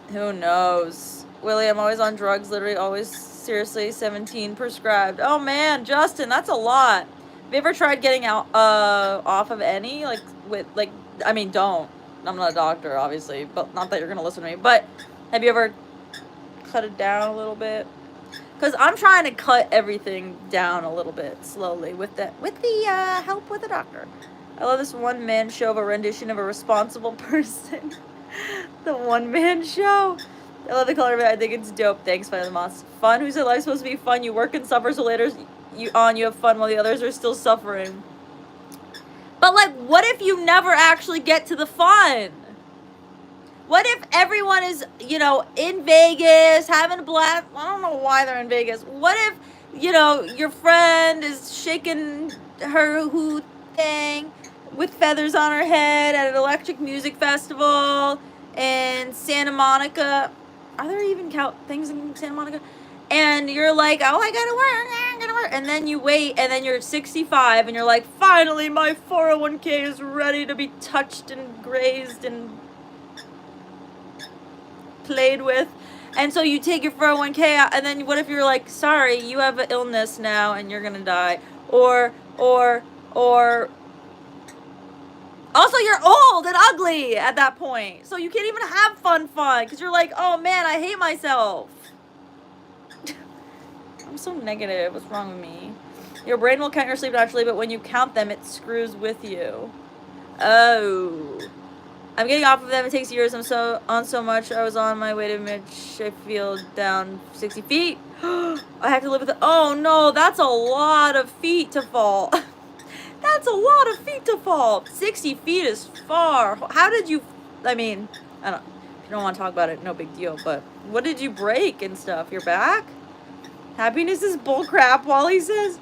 Who knows? Willie, I'm always on drugs, literally always, seriously, 17 prescribed. Oh man, Justin, that's a lot. Have you ever tried getting out off of any? Don't. I'm not a doctor, obviously, but not that you're gonna listen to me, but have you ever cut it down a little bit? Because I'm trying to cut everything down a little bit slowly with the help with a doctor. I love this one-man show of a rendition of a responsible person. The one-man show. I love the color of it. I think it's dope. Thanks, Fun of the Moss. Fun? Who said life's supposed to be fun? You work and suffer, so later you have fun while the others are still suffering. But like, what if you never actually get to the fun? What if everyone is, in Vegas, having a blast? I don't know why they're in Vegas. What if, your friend is shaking her hoot thing with feathers on her head at an electric music festival in Santa Monica? Are there even things in Santa Monica? And you're like, oh, I gotta start, and then you wait, and then you're 65, and you're like, finally, my 401k is ready to be touched and grazed and played with. And so you take your 401k out, and then what if you're like, sorry, you have an illness now, and you're gonna die, or also you're old and ugly at that point, so you can't even have fun because you're like, oh man, I hate myself. I'm so negative. What's wrong with me? Your brain will count your sleep naturally, but when you count them, it screws with you. Oh. I'm getting off of them. It takes years. I'm so much. I was on my way to Mitch. I feel down 60 feet. I have to live with it. Oh no, that's a lot of feet to fall. That's a lot of feet to fall. 60 feet is far. How did you, I mean, I don't, if you don't want to talk about it, no big deal, but what did you break and stuff? Your back? Happiness is bullcrap, Wally says.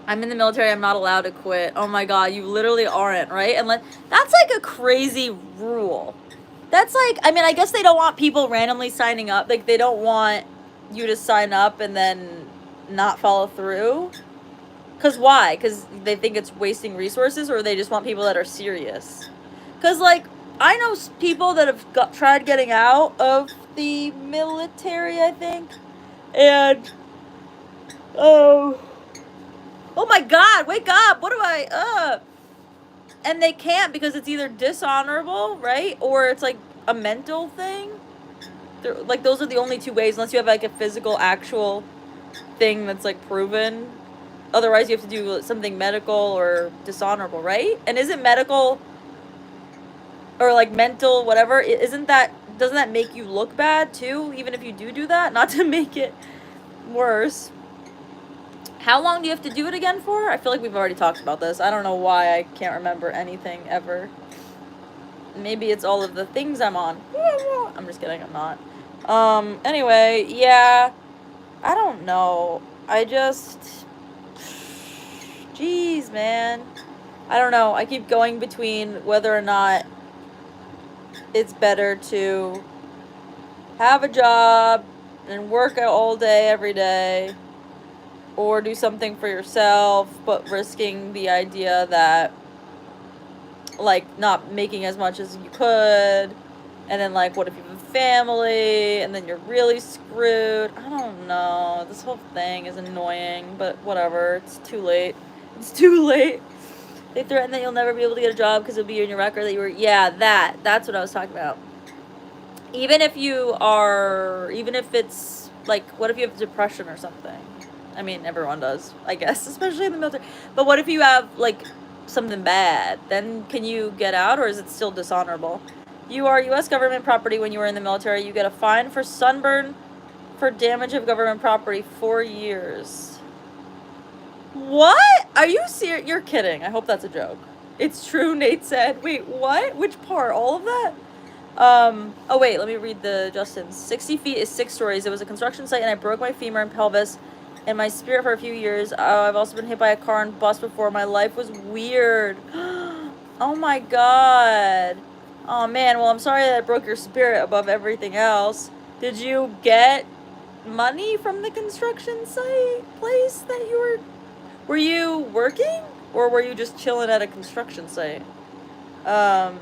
I'm in the military. I'm not allowed to quit. Oh my God, you literally aren't, right? And that's like a crazy rule. That's like, I mean, I guess they don't want people randomly signing up. Like, they don't want you to sign up and then not follow through. Because why? Because they think it's wasting resources, or they just want people that are serious? Because, like, I know people that have tried getting out of the military, I think. And, oh my God, wake up. What do and they can't, because it's either dishonorable, right? Or it's like a mental thing. Like, those are the only two ways, unless you have like a physical, actual thing that's like proven. Otherwise, you have to do something medical or dishonorable, right? And isn't medical or like mental, whatever, doesn't that make you look bad too, even if you do that? Not to make it worse. How long do you have to do it again for? I feel like we've already talked about this. I don't know why I can't remember anything ever. Maybe it's all of the things I'm on. I'm just kidding, I'm not. Anyway, yeah. I don't know. Jeez, man. I don't know. I keep going between whether or not it's better to have a job and work all day, every day, or do something for yourself, but risking the idea that, like, not making as much as you could, and then, like, what if you have a family, and then you're really screwed? I don't know. This whole thing is annoying, but whatever. It's too late. It's too late. They threaten that you'll never be able to get a job because it'll be in your record that you were, yeah, that's what I was talking about. Even if it's, like, what if you have depression or something? I mean, everyone does, I guess, especially in the military. But what if you have, like, something bad? Then can you get out, or is it still dishonorable? You are U.S. government property when you were in the military. You get a fine for sunburn for damage of government property, 4 years. What? Are you serious? You're kidding. I hope that's a joke. It's true, Nate said. Wait, what? Which part? All of that? Oh wait, let me read the Justin's. 60 feet is 6 stories. It was a construction site, and I broke my femur and pelvis and my spirit for a few years. I've also been hit by a car and bus before. My life was weird. Oh my God. Oh man, well, I'm sorry that I broke your spirit above everything else. Did you get money from the construction site place that you were you working, or were you just chilling at a construction site? But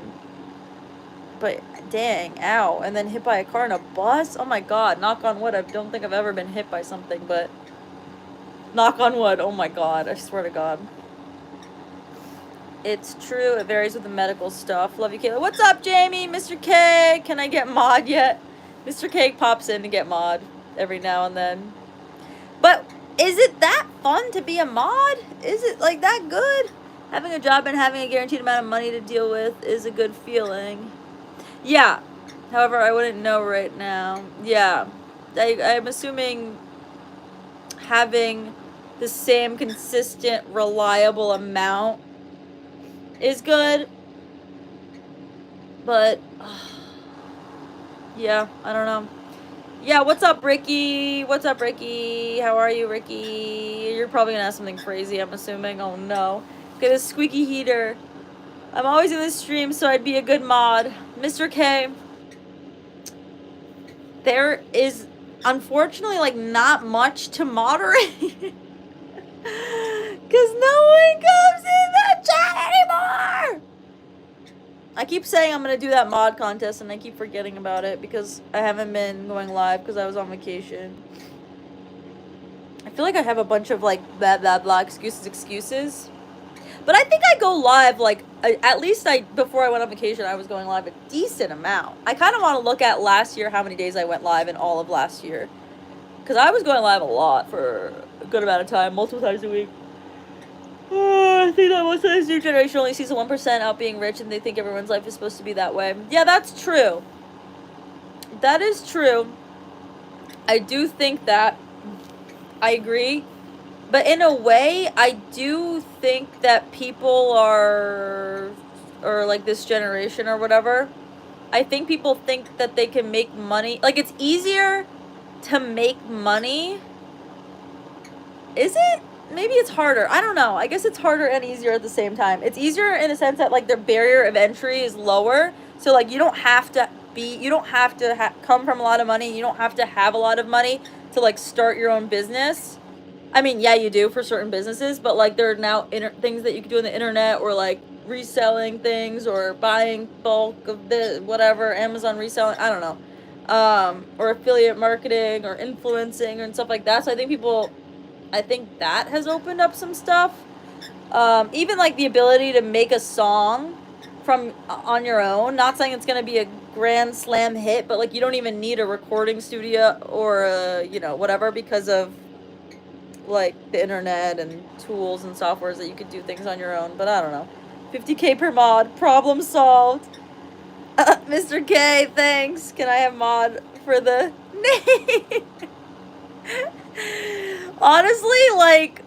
dang, ow. And then hit by a car and a bus? Oh my God, knock on wood. I don't think I've ever been hit by something, but knock on wood. Oh my God, I swear to God. It's true, it varies with the medical stuff. Love you, Kayla. What's up, Jamie? Mr. K, can I get mod yet? Mr. K pops in to get mod every now and then. But is it that fun to be a mod? Is it like that good? Having a job and having a guaranteed amount of money to deal with is a good feeling. Yeah. However, I wouldn't know right now. Yeah. I'm assuming having the same consistent, reliable amount is good. But, yeah, I don't know. Yeah, what's up, Ricky? What's up, Ricky? How are you, Ricky? You're probably gonna ask something crazy, I'm assuming. Oh, no. Get a squeaky heater. I'm always in this stream, so I'd be a good mod. Mr. K, there is unfortunately, like, not much to moderate. Because no one comes in the chat anymore! I keep saying I'm going to do that mod contest, and I keep forgetting about it because I haven't been going live because I was on vacation. I feel like I have a bunch of, like, blah, blah, blah, excuses. But I think I go live, like, at least before I went on vacation, I was going live a decent amount. I kind of want to look at last year, how many days I went live in all of last year. Because I was going live a lot for a good amount of time, multiple times a week. I think that most of this new generation only sees the 1% out being rich, and they think everyone's life is supposed to be that way. Yeah, that's true. That is true. I do think that. I agree. But in a way, I do think that people or like this generation or whatever, I think people think that they can make money. Like, it's easier to make money. Is it? Maybe it's harder. I don't know. I guess it's harder and easier at the same time. It's easier in a sense that, like, their barrier of entry is lower. So, like, you don't have to come from a lot of money. You don't have to have a lot of money to, like, start your own business. I mean, yeah, you do for certain businesses, but, like, there are now things that you can do on the internet, or, like, reselling things, or buying bulk of the whatever, Amazon reselling, I don't know, or affiliate marketing, or influencing, and stuff like that. So I think that has opened up some stuff. Even, like, the ability to make a song on your own. Not saying it's going to be a grand slam hit, but, like, you don't even need a recording studio or whatever, because of, like, the internet and tools and softwares that you could do things on your own. But I don't know. 50K per mod, problem solved. Mr. K, thanks. Can I have mod for the name? Honestly, like,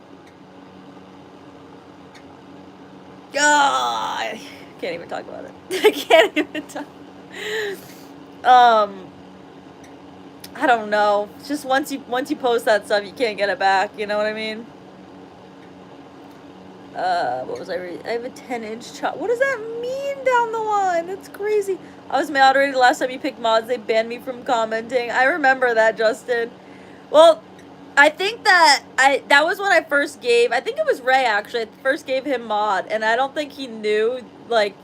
I can't even talk about it. I can't even talk. I don't know. It's just once you post that stuff, you can't get it back. You know what I mean? What was I reading? I have a 10-inch chop. What does that mean down the line? That's crazy. I was moderated last time you picked mods. They banned me from commenting. I remember that, Justin. Well, I think that was when I first gave, I think it was Ray, actually. I first gave him mod, and I don't think he knew, like,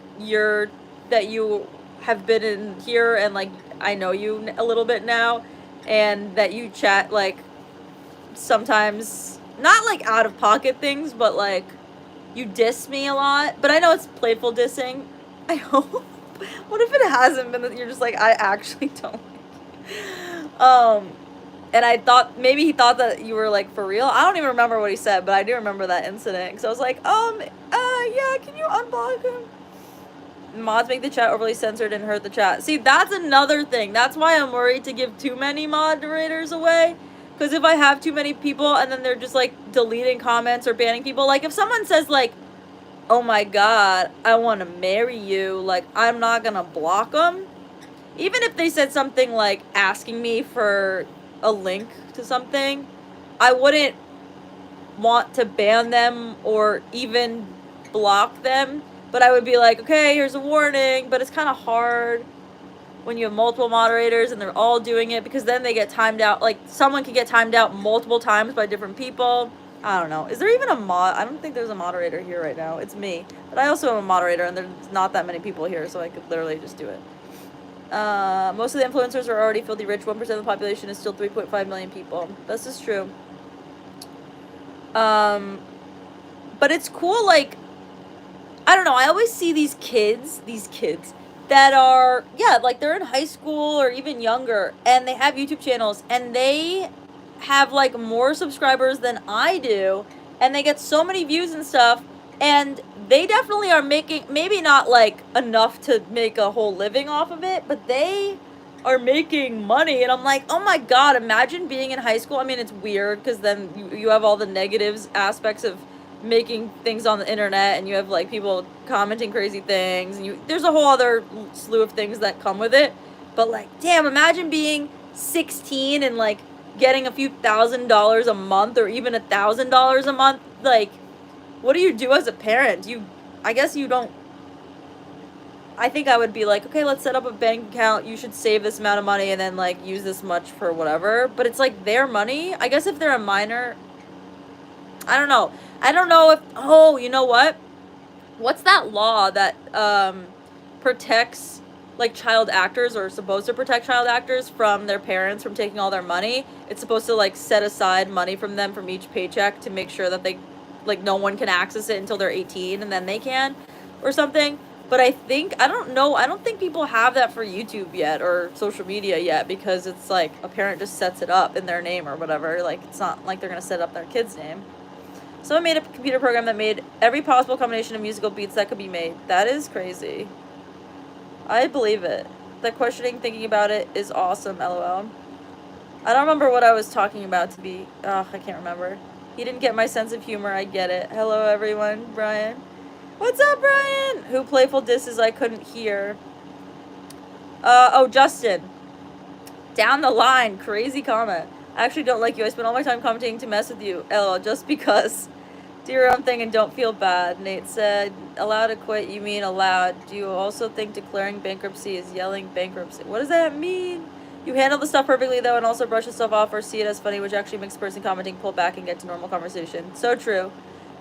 that you have been in here, and, like, I know you a little bit now, and that you chat, like, sometimes, not, like, out-of-pocket things, but, like, you diss me a lot. But I know it's playful dissing. I hope. What if it hasn't been that you're just like, I actually don't like you? And I thought, maybe he thought that you were, like, for real. I don't even remember what he said, but I do remember that incident. Because I was like, yeah, can you unblock him? Mods make the chat overly censored and hurt the chat. See, that's another thing. That's why I'm worried to give too many moderators away. Because if I have too many people and then they're just, like, deleting comments or banning people. Like, if someone says, like, oh my god, I want to marry you, like, I'm not going to block them. Even if they said something, like, asking me for a link to something, I wouldn't want to ban them or even block them, but I would be like, okay, here's a warning. But it's kind of hard when you have multiple moderators and they're all doing it, because then they get timed out. Like, someone can get timed out multiple times by different people. I don't know. Is there even a mod? I don't think there's a moderator here right now. It's me, but I also am a moderator, and there's not that many people here, so I could literally just do it. Most of the influencers are already filthy rich. 1% of the population is still 3.5 million people. This is true. But it's cool, like, I don't know, I always see these kids that are, yeah, like, they're in high school or even younger, and they have YouTube channels, and they have, like, more subscribers than I do, and they get so many views and stuff, and they definitely are making, maybe not, like, enough to make a whole living off of it, but they are making money, and I'm like, oh my god, imagine being in high school. I mean, it's weird, because then you have all the negatives aspects of making things on the internet, and you have, like, people commenting crazy things, and there's a whole other slew of things that come with it. But, like, damn, imagine being 16 and, like, getting a few $1,000s a month, or even $1,000 a month. Like, what do you do as a parent? I guess you don't, I think I would be like, okay, let's set up a bank account. You should save this amount of money and then like use this much for whatever. But it's like their money. I guess if they're a minor, I don't know. I don't know if, oh, you know what? What's that law that protects like child actors, or supposed to protect child actors from their parents from taking all their money? It's supposed to like set aside money from them from each paycheck to make sure that they, like, no one can access it until they're 18 and then they can, or something. But I don't know, I don't think people have that for YouTube yet or social media yet, because it's like a parent just sets it up in their name or whatever. Like, it's not like they're gonna set up their kid's name. Someone made a computer program that made every possible combination of musical beats that could be made. That is crazy. I believe it. That questioning, thinking about it is awesome, LOL. I don't remember what I was talking about to be... I can't remember. He didn't get my sense of humor, I get it. Hello, everyone. Brian. What's up, Brian? Who playful disses I couldn't hear. Justin. Down the line. Crazy comment. I actually don't like you. I spend all my time commenting to mess with you. LOL, just because. Do your own thing and don't feel bad. Nate said, allowed to quit, you mean allowed. Do you also think declaring bankruptcy is yelling bankruptcy? What does that mean? You handle the stuff perfectly, though, and also brush the stuff off or see it as funny, which actually makes the person commenting pull back and get to normal conversation. So true.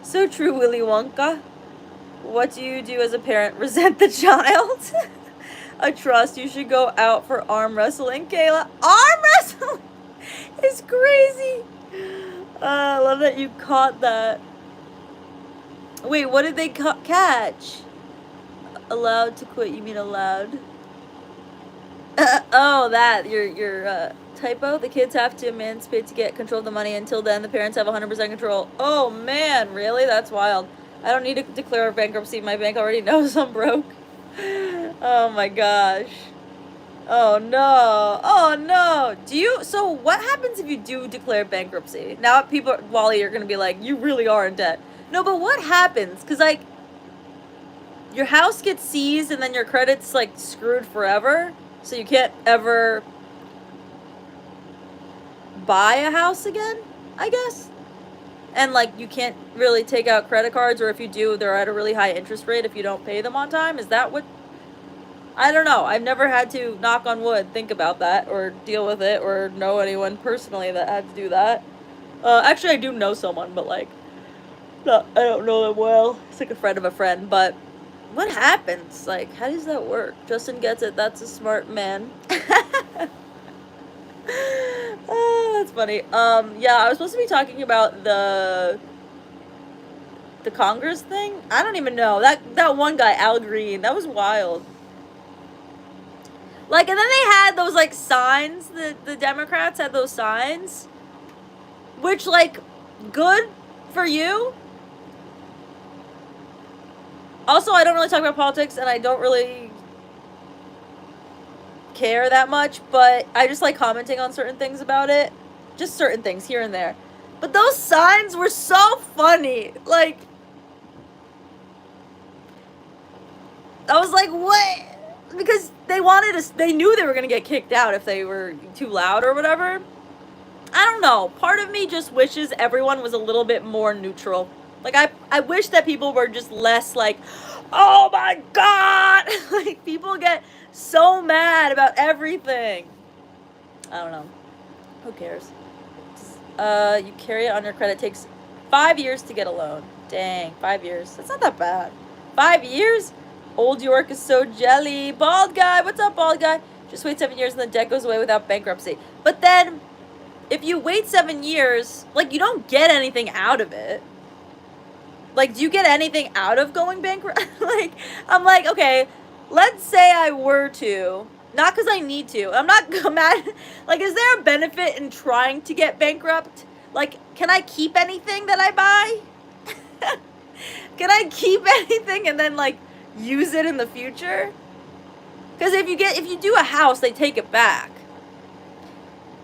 So true, Willy Wonka. What do you do as a parent? Resent the child? A trust. You should go out for arm wrestling, Kayla. Arm wrestling is crazy. I love that you caught that. Wait, what did they catch? Allowed to quit, you mean allowed? Oh, that, your typo. The kids have to emancipate to get control of the money. Until then, the parents have 100% control. Oh, man, really? That's wild. I don't need to declare bankruptcy. My bank already knows I'm broke. Oh, my gosh. Oh, no. Oh, no. So what happens if you do declare bankruptcy? Now people, Wally, are going to be like, you really are in debt. No, but what happens? Because, like, your house gets seized and then your credit's, like, screwed forever. So you can't ever buy a house again, I guess. And, like, you can't really take out credit cards, or if you do, they're at a really high interest rate if you don't pay them on time. Is that what... I don't know. I've never had to, knock on wood, think about that or deal with it or know anyone personally that had to do that. Actually, I do know someone, but, like, I don't know them well. It's like a friend of a friend, but what happens? Like, how does that work? Justin gets it. That's a smart man. Oh, that's funny. Yeah, I was supposed to be talking about the Congress thing. I don't even know. That one guy, Al Green, that was wild. Like, and then they had those, like, signs. The Democrats had those signs, which, like, good for you. Also, I don't really talk about politics, and I don't really care that much, but I just like commenting on certain things about it. Just certain things here and there. But those signs were so funny. Like, I was like, what? Because they knew they were going to get kicked out if they were too loud or whatever. I don't know. Part of me just wishes everyone was a little bit more neutral. Like, I wish that people were just less like, oh my God! Like, people get so mad about everything. I don't know. Who cares? You carry it on your credit. It takes 5 years to get a loan. Dang, 5 years. That's not that bad. 5 years? Old York is so jelly. Bald guy. What's up, bald guy? Just wait 7 years and the debt goes away without bankruptcy. But then, if you wait 7 years, like, you don't get anything out of it. Like, do you get anything out of going bankrupt? Like, I'm like, okay, let's say I were to. Not because I need to. I'm not mad. Like, is there a benefit in trying to get bankrupt? Like, can I keep anything that I buy? Can I keep anything and then, like, use it in the future? Because if you do a house, they take it back.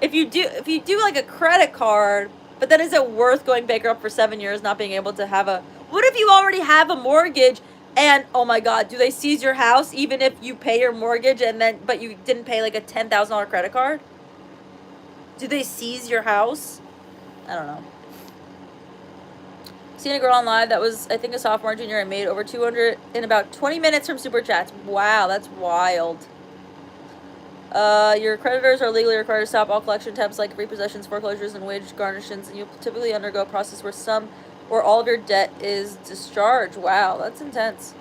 If you do like a credit card, but then is it worth going bankrupt for 7 years, not being able to have a... What if you already have a mortgage and, oh my God, do they seize your house even if you pay your mortgage but you didn't pay like a $10,000 credit card? Do they seize your house? I don't know. Seen a girl on live that was, I think, a sophomore, junior, and made over 200 in about 20 minutes from super chats. Wow, that's wild. Your creditors are legally required to stop all collection attempts like repossessions, foreclosures, and wage garnishments, and you typically undergo a process where some or all of your debt is discharged. Wow, that's intense.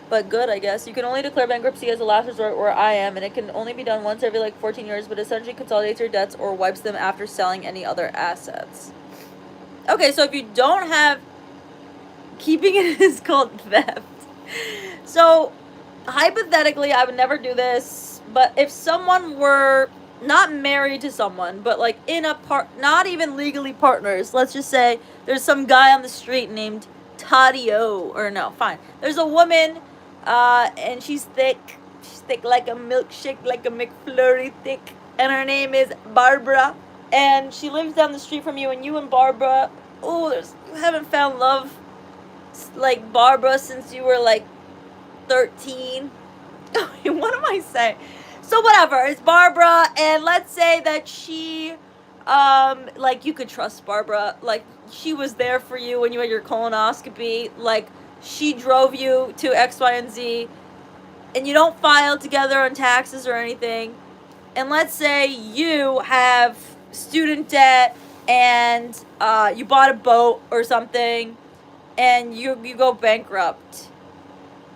But good, I guess. You can only declare bankruptcy as a last resort where I am, and it can only be done once every like 14 years, but essentially consolidates your debts or wipes them after selling any other assets. Okay, so if you don't have... Keeping it is called theft. So, hypothetically, I would never do this, but if someone were not married to someone, but like in a not even legally partners, let's just say there's some guy on the street named Tadio, or no, fine. There's a woman, and she's thick like a milkshake, like a McFlurry thick, and her name is Barbara, and she lives down the street from you, and you and Barbara, you haven't found love like Barbara since you were like 13. What am I saying? So whatever, it's Barbara, and let's say that she, like, you could trust Barbara, like, she was there for you when you had your colonoscopy, like, she drove you to X, Y, and Z, and you don't file together on taxes or anything, and let's say you have student debt, and, you bought a boat or something, and you go bankrupt.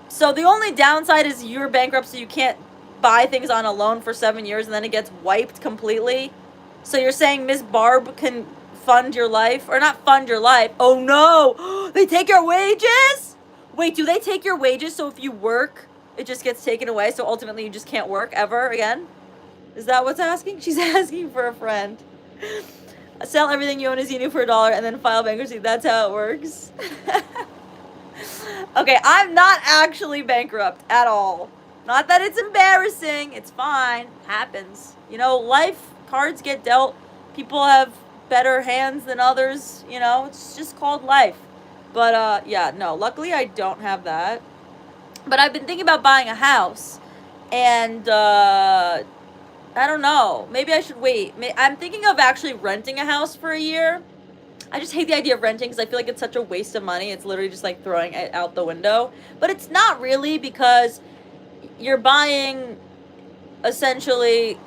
So the only downside is you're bankrupt, so you can't buy things on a loan for 7 years, and then it gets wiped completely. So you're saying Miss Barb can fund your life? Or not fund your life. Oh no! They take your wages? Wait, do they take your wages so if you work, it just gets taken away, so ultimately you just can't work ever again? Is that what's asking? She's asking for a friend. Sell everything you own as you knew for $1 and then file bankruptcy. That's how it works. Okay, I'm not actually bankrupt at all. Not that it's embarrassing. It's fine. Happens. You know, life, cards get dealt. People have better hands than others. You know, it's just called life. But, yeah, no. Luckily, I don't have that. But I've been thinking about buying a house. And, I don't know. Maybe I should wait. I'm thinking of actually renting a house for a year. I just hate the idea of renting because I feel like it's such a waste of money. It's literally just like throwing it out the window. But it's not really, because you're buying essentially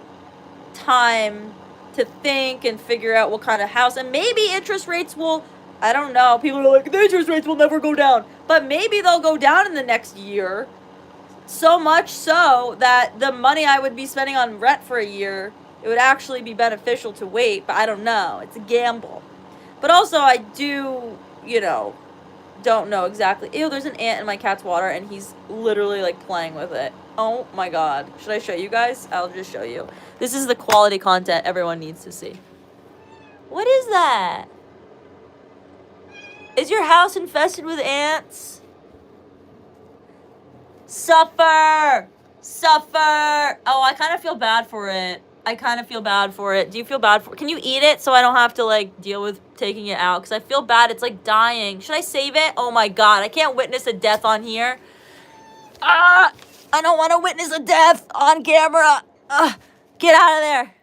time to think and figure out what kind of house. And maybe interest rates will, I don't know. People are like, the interest rates will never go down. But maybe they'll go down in the next year. So much so that the money I would be spending on rent for a year, it would actually be beneficial to wait. But I don't know. It's a gamble. But also, I do, you know, don't know exactly. Ew, there's an ant in my cat's water, and he's literally, like, playing with it. Oh, my God. Should I show you guys? I'll just show you. This is the quality content everyone needs to see. What is that? Is your house infested with ants? Suffer! Suffer! Oh, I kind of feel bad for it. I kind of feel bad for it. Do you feel bad for it? Can you eat it so I don't have to, like, deal with taking it out? Because I feel bad. It's, like, dying. Should I save it? Oh, my God. I can't witness a death on here. I don't want to witness a death on camera. Get out of there.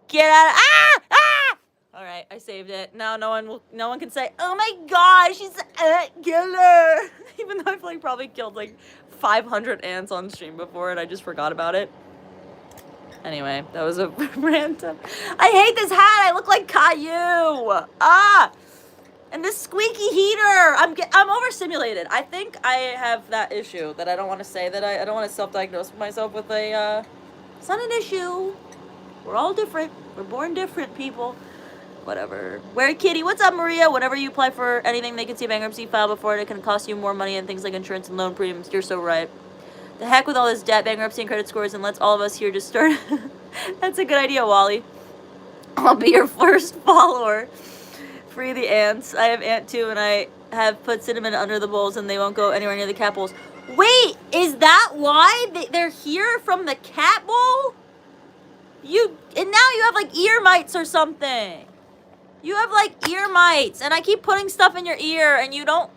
Get out of... All right, I saved it. Now no one can say, oh, my God, she's an ant killer. Even though I've, like, probably killed, like, 500 ants on stream before, and I just forgot about it. Anyway, that was a random. I hate this hat. I look like Caillou. And this squeaky heater. I'm overstimulated. I think I have that issue that I don't want to say that I don't want to self-diagnose myself with a. It's not an issue. We're all different. We're born different, people. Whatever. Where Kitty? What's up, Maria? Whenever you apply for anything, they can see a bankruptcy file before it can cost you more money and things like insurance and loan premiums. You're so right. The heck with all this debt, bankruptcy, and credit scores, and let's all of us here just start. That's a good idea, Wally. I'll be your first follower. Free the ants. I have ant too, and I have put cinnamon under the bowls, and they won't go anywhere near the cat bowls. Wait, is that why they're here from the cat bowl? And now you have like ear mites or something. You have like ear mites, and I keep putting stuff in your ear, and you don't.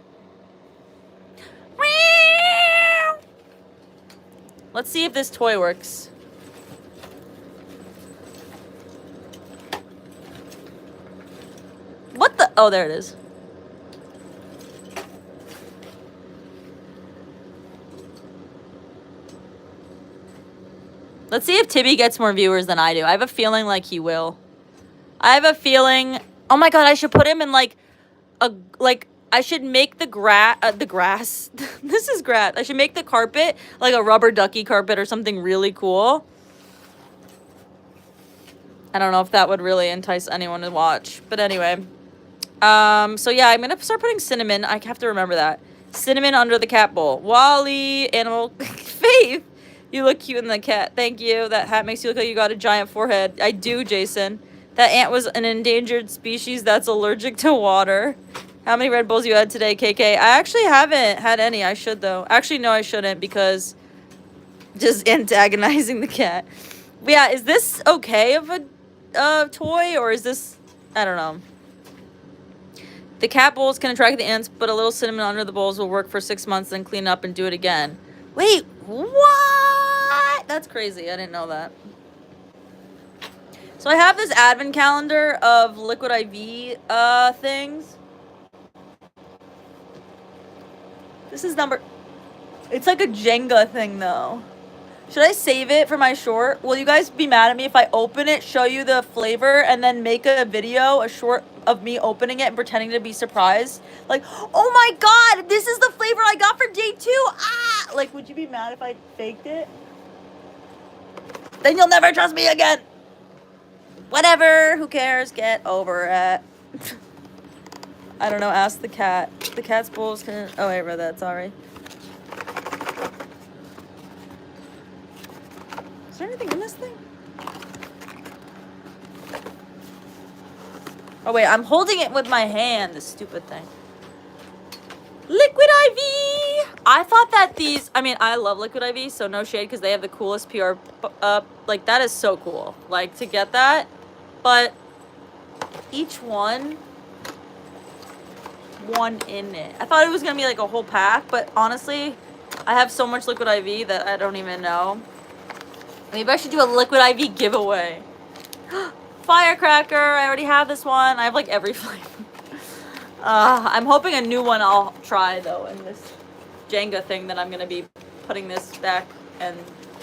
Let's see if this toy works. What the? Oh, there it is. Let's see if Tibby gets more viewers than I do. I have a feeling like he will. I have a feeling. Oh my god, I should put him in like I should make the grass. This is grass. I should make the carpet like a rubber ducky carpet or something really cool. I don't know if that would really entice anyone to watch, but anyway. So yeah, I'm gonna start putting cinnamon. I have to remember that. Cinnamon under the cat bowl. Wally, animal, Faith. You look cute in the cat. Thank you. That hat makes you look like you got a giant forehead. I do, Jason. That ant was an endangered species that's allergic to water. How many Red Bulls you had today, KK? I actually haven't had any. I should, though. Actually, no, I shouldn't, because just antagonizing the cat. But yeah, is this okay of a toy, or is this... I don't know. The cat bowls can attract the ants, but a little cinnamon under the bowls will work for 6 months, then clean up and do it again. Wait, what? That's crazy. I didn't know that. So I have this advent calendar of liquid IV things. This is number... It's like a Jenga thing, though. Should I save it for my short? Will you guys be mad at me if I open it, show you the flavor, and then make a video, a short of me opening it and pretending to be surprised? Like, oh my god, this is the flavor I got for day 2. Ah! Like, would you be mad if I faked it? Then you'll never trust me again. Whatever, who cares? Get over it. I don't know, ask the cat. The cat's bowls can... Oh, I read that, sorry. Is there anything in this thing? Oh, wait, I'm holding it with my hand, this stupid thing. Liquid IV! I thought that these... I mean, I love Liquid IV, so no shade, because they have the coolest PR... like, that is so cool. Like, to get that. But each one in it. I thought it was going to be, like, a whole pack, but honestly, I have so much Liquid IV that I don't even know. Maybe I should do a Liquid IV giveaway. Firecracker. I already have this one. I have like every flavor. I'm hoping a new one I'll try though in this Jenga thing that I'm going to be putting this back and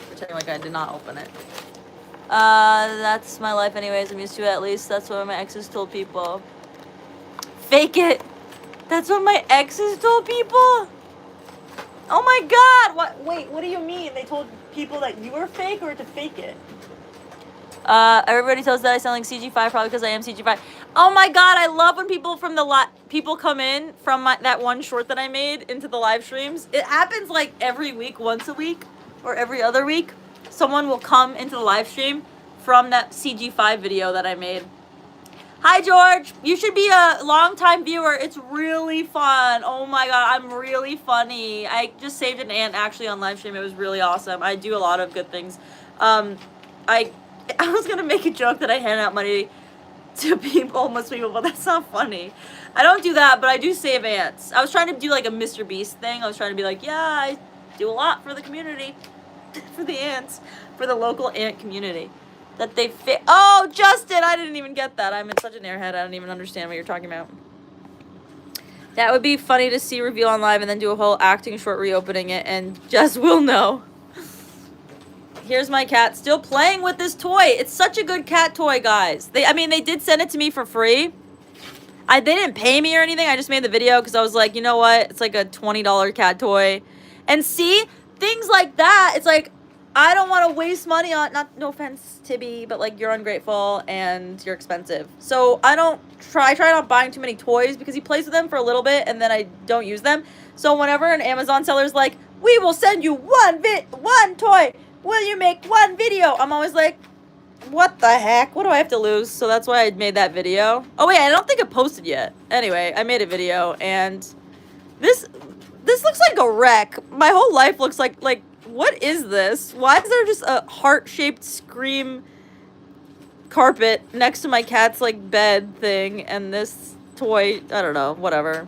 pretending like I did not open it. That's my life anyways. I'm used to it at least. That's what my exes told people. Fake it. That's what my exes told people? Oh my god! What? Wait, what do you mean? They told people that you were fake or to fake it? Everybody tells that I sound like CG5 probably because I am CG5. Oh my god, I love when people from the people come in from that one short that I made into the live streams. It happens like every week, once a week, or every other week. Someone will come into the live stream from that CG5 video that I made. Hi, George. You should be a long-time viewer. It's really fun. Oh my god, I'm really funny. I just saved an ant actually on live stream. It was really awesome. I do a lot of good things. I was gonna make a joke that I hand out money to people, homeless people, but that's not funny. I don't do that, but I do save ants. I was trying to do like a Mr. Beast thing. I was trying to be like, yeah, I do a lot for the community, for the ants, for the local ant community. That they fit. Oh, Justin, I didn't even get that. I'm in such an airhead. I don't even understand what you're talking about. That would be funny to see reveal on live and then do a whole acting short reopening it, and Jess will know. Here's my cat still playing with this toy. It's such a good cat toy, guys. They did send it to me for free. They didn't pay me or anything. I just made the video because I was like, you know what? It's like a $20 cat toy. And see, things like that, it's like, I don't want to waste money on, no offense, Tibby, but like you're ungrateful and you're expensive. So I try not buying too many toys because he plays with them for a little bit and then I don't use them. So whenever an Amazon seller's like, we will send you one toy, will you make one video? I'm always like, what the heck? What do I have to lose? So that's why I made that video. Oh wait, I don't think I posted yet. Anyway, I made a video and this looks like a wreck. My whole life looks like what is this? Why is there just a heart-shaped scream carpet next to my cat's, like, bed thing and this toy? I don't know. Whatever.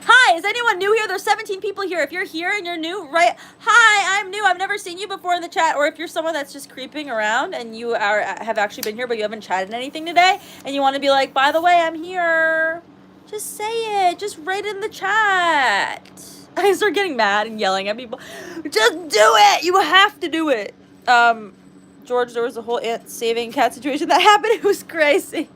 Hi, is anyone new here? There's 17 people here. If you're here and you're new, right? Hi, I'm new. I've never seen you before in the chat. Or if you're someone that's just creeping around and you have actually been here but you haven't chatted anything today and you want to be like, by the way, I'm here. Just say it. Just write in the chat. I start getting mad and yelling at people. Just do it! You have to do it! George, there was a whole ant saving cat situation that happened. It was crazy.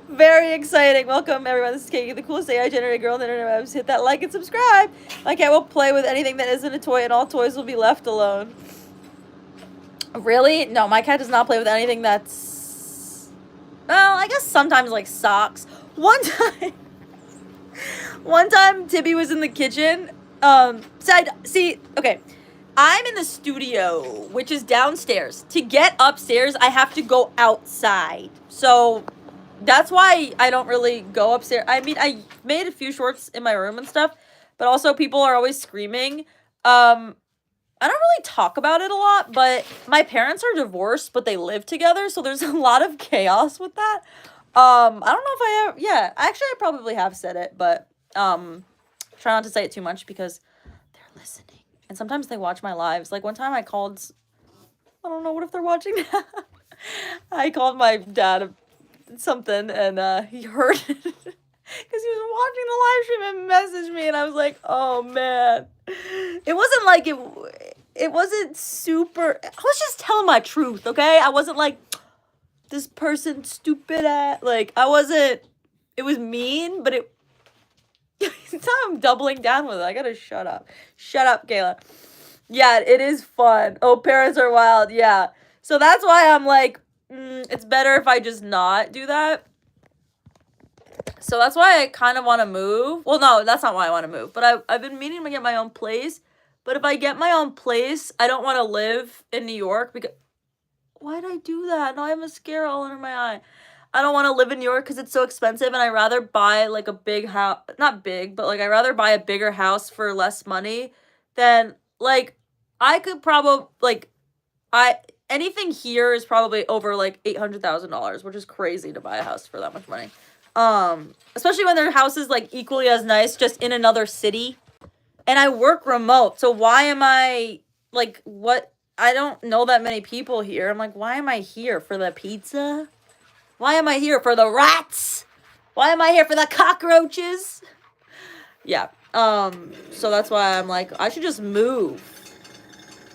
Very exciting. Welcome, everyone. This is Katie, the coolest AI generated girl on the internet webs. Hit that like and subscribe. My cat will play with anything that isn't a toy, and all toys will be left alone. Really? No, my cat does not play with anything that's... Well, I guess sometimes, like, socks. One time, Tibby was in the kitchen. Okay. I'm in the studio, which is downstairs. To get upstairs, I have to go outside. So... that's why I don't really go upstairs. I mean, I made a few shorts in my room and stuff, but also people are always screaming. I don't really talk about it a lot, but my parents are divorced, but they live together, so there's a lot of chaos with that. I don't know if I ever, yeah, actually I probably have said it, but try not to say it too much because they're listening. And sometimes they watch my lives. Like one time I called, I don't know, what if they're watching that? I called my dad something and he heard it because he was watching the live stream and messaged me, and I was like, oh man. It wasn't like it wasn't super, I was just telling my truth, okay? I wasn't like, this person's stupid at, like, I wasn't, it was mean, but it now I'm doubling down with it. I gotta shut up, Kayla. Yeah, it is fun. Oh, parents are wild. Yeah, so that's why I'm like, it's better if I just not do that. So that's why I kind of want to move. Well, no, that's not why I want to move. But I've been meaning to get my own place. But if I get my own place, I don't want to live in New York because... Why'd I do that? Now I have mascara all under my eye. I don't want to live in New York because it's so expensive, and I'd rather buy like a big house. Not big, but like I'd rather buy a bigger house for less money than like I could probably like anything here is probably over like $800,000, which is crazy to buy a house for that much money. Especially when their house is like equally as nice, just in another city. And I work remote, so why am I like what? I don't know that many people here. I'm like, why am I here for the pizza? Why am I here for the rats? Why am I here for the cockroaches? Yeah. So that's why I'm like, I should just move.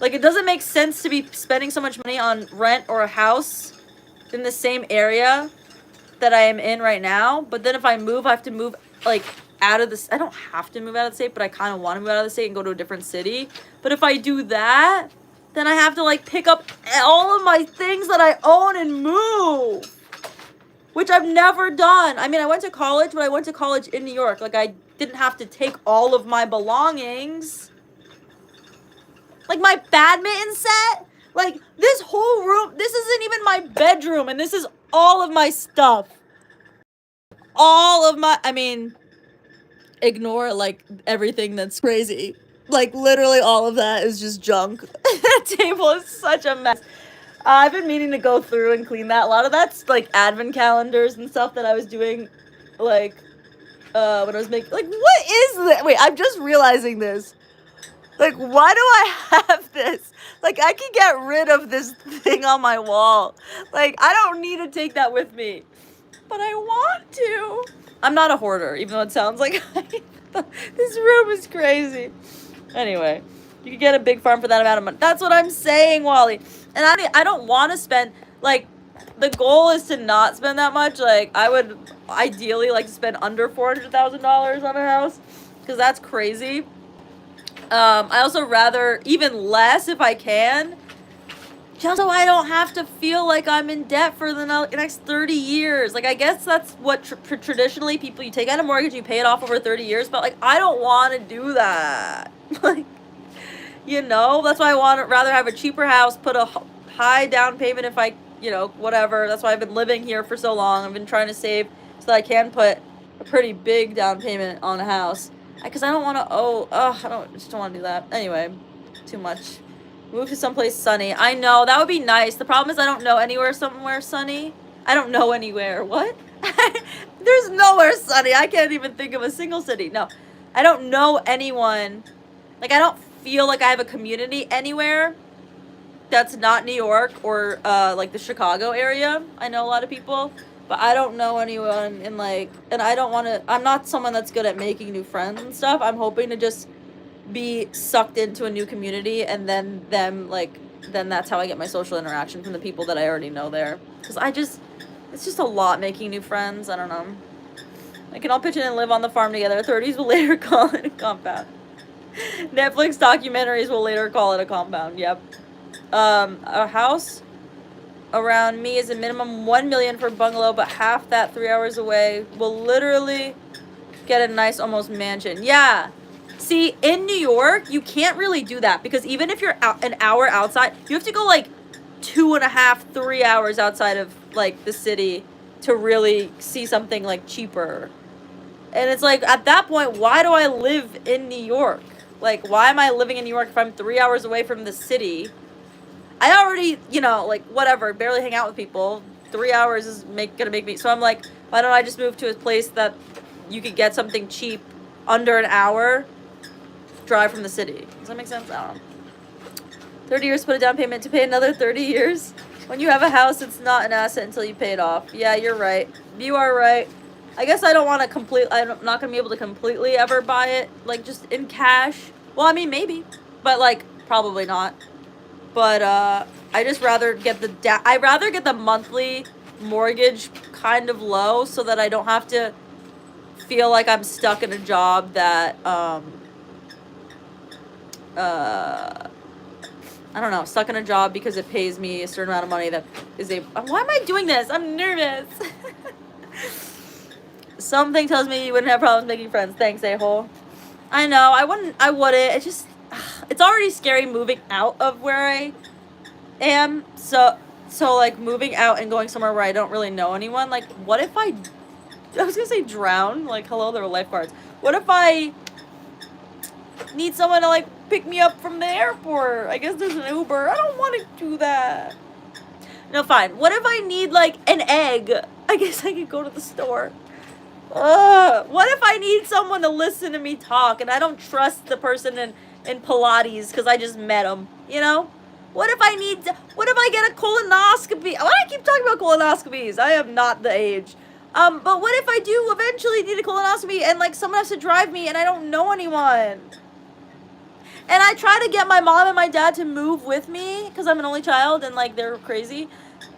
Like, it doesn't make sense to be spending so much money on rent or a house in the same area that I am in right now. But then if I move, I have to move, like, out of this. I don't have to move out of the state, but I kind of want to move out of the state and go to a different city. But if I do that, then I have to, like, pick up all of my things that I own and move. Which I've never done. I mean, I went to college, but I went to college in New York. Like, I didn't have to take all of my belongings. Like, my badminton set. Like, this whole room, this isn't even my bedroom, and this is all of my stuff. All of my, I mean, ignore, like, everything that's crazy. Like, literally all of that is just junk. That table is such a mess. I've been meaning to go through and clean that. A lot of that's, like, advent calendars and stuff that I was doing, like, when I was making, like, what is this? Wait, I'm just realizing this. Like, why do I have this? Like, I can get rid of this thing on my wall. Like, I don't need to take that with me. But I want to. I'm not a hoarder, even though it sounds like this room is crazy. Anyway, you could get a big farm for that amount of money. That's what I'm saying, Wally. And I don't want to spend, like, the goal is to not spend that much. Like, I would ideally like to spend under $400,000 on a house, because that's crazy. I also rather even less if I can, just so I don't have to feel like I'm in debt for the next 30 years. Like, I guess that's what traditionally people, you take out a mortgage, you pay it off over 30 years, but, like, I don't want to do that. Like, you know, that's why I rather have a cheaper house, put a high down payment if I, you know, whatever. That's why I've been living here for so long. I've been trying to save so that I can put a pretty big down payment on a house. Because I don't want to, just don't want to do that. Anyway, too much. Move to someplace sunny. I know, that would be nice. The problem is I don't know somewhere sunny. I don't know anywhere. What? There's nowhere sunny. I can't even think of a single city. No, I don't know anyone. Like, I don't feel like I have a community anywhere that's not New York or, like, the Chicago area. I know a lot of people. But I don't know anyone in, like, and I don't want to, I'm not someone that's good at making new friends and stuff. I'm hoping to just be sucked into a new community, and then then that's how I get my social interaction from the people that I already know there. Because it's just a lot making new friends. I don't know. I can all pitch in and live on the farm together. 30s will later call it a compound. Netflix documentaries will later call it a compound. Yep. A house around me is a minimum $1 million for a bungalow, but half that 3 hours away will literally get a nice almost mansion. Yeah. See, in New York, you can't really do that because even if you're an hour outside, you have to go like 2.5, 3 hours outside of like the city to really see something like cheaper. And it's like, at that point, why do I live in New York? Like, why am I living in New York if I'm 3 hours away from the city? I already, like, whatever, barely hang out with people. 3 hours is gonna make me... So I'm like, why don't I just move to a place that you could get something cheap under an hour, drive from the city? Does that make sense? I don't know. 30 years, put a down payment to pay another 30 years. When you have a house, it's not an asset until you pay it off. Yeah, you're right. You are right. I guess I don't want to I'm not going to be able to completely ever buy it, like, just in cash. Well, I mean, maybe. But, like, probably not. But, I just rather get I'd rather get the monthly mortgage kind of low so that I don't have to feel like I'm stuck in a job that, I don't know, stuck in a job because it pays me a certain amount of money that is why am I doing this? I'm nervous. Something tells me you wouldn't have problems making friends. Thanks, a-hole. I know, I wouldn't. It's just, it's already scary moving out of where I am. So like, moving out and going somewhere where I don't really know anyone. Like, what if I was gonna say drown. Like, hello, there are lifeguards. What if I need someone to, like, pick me up from the airport? I guess there's an Uber. I don't want to do that. No, fine. What if I need, like, an egg? I guess I could go to the store. What if I need someone to listen to me talk and I don't trust the person in Pilates because I just met him, What if I get a colonoscopy? Why do I keep talking about colonoscopies? I am not the age. But what if I do eventually need a colonoscopy and, like, someone has to drive me and I don't know anyone? And I try to get my mom and my dad to move with me because I'm an only child and, like, they're crazy.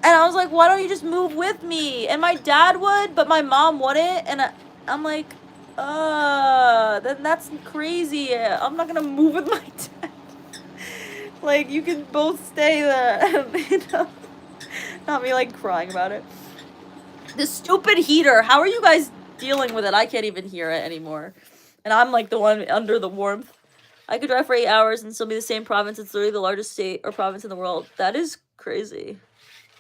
And I was like, why don't you just move with me? And my dad would, but my mom wouldn't. And I'm like, then that's crazy. I'm not going to move with my dad. Like, you can both stay there. Not me, like, crying about it. The stupid heater. How are you guys dealing with it? I can't even hear it anymore. And I'm, like, the one under the warmth. I could drive for 8 hours and still be the same province. It's literally the largest state or province in the world. That is crazy.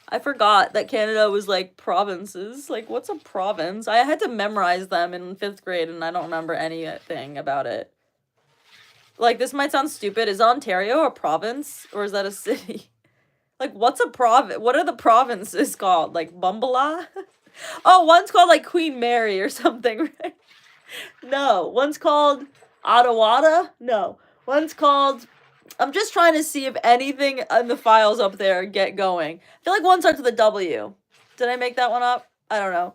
I forgot that Canada was, like, provinces. Like, what's a province? I had to memorize them in 5th grade, and I don't remember anything about it. Like, this might sound stupid. Is Ontario a province, or is that a city? Like, what's a province? What are the provinces called? Like, Bumbala? Oh, one's called, like, Queen Mary or something, right? No. One's called Ottawa? No. One's called... I'm just trying to see if anything in the files up there get going. I feel like one starts with a W. Did I make that one up? I don't know.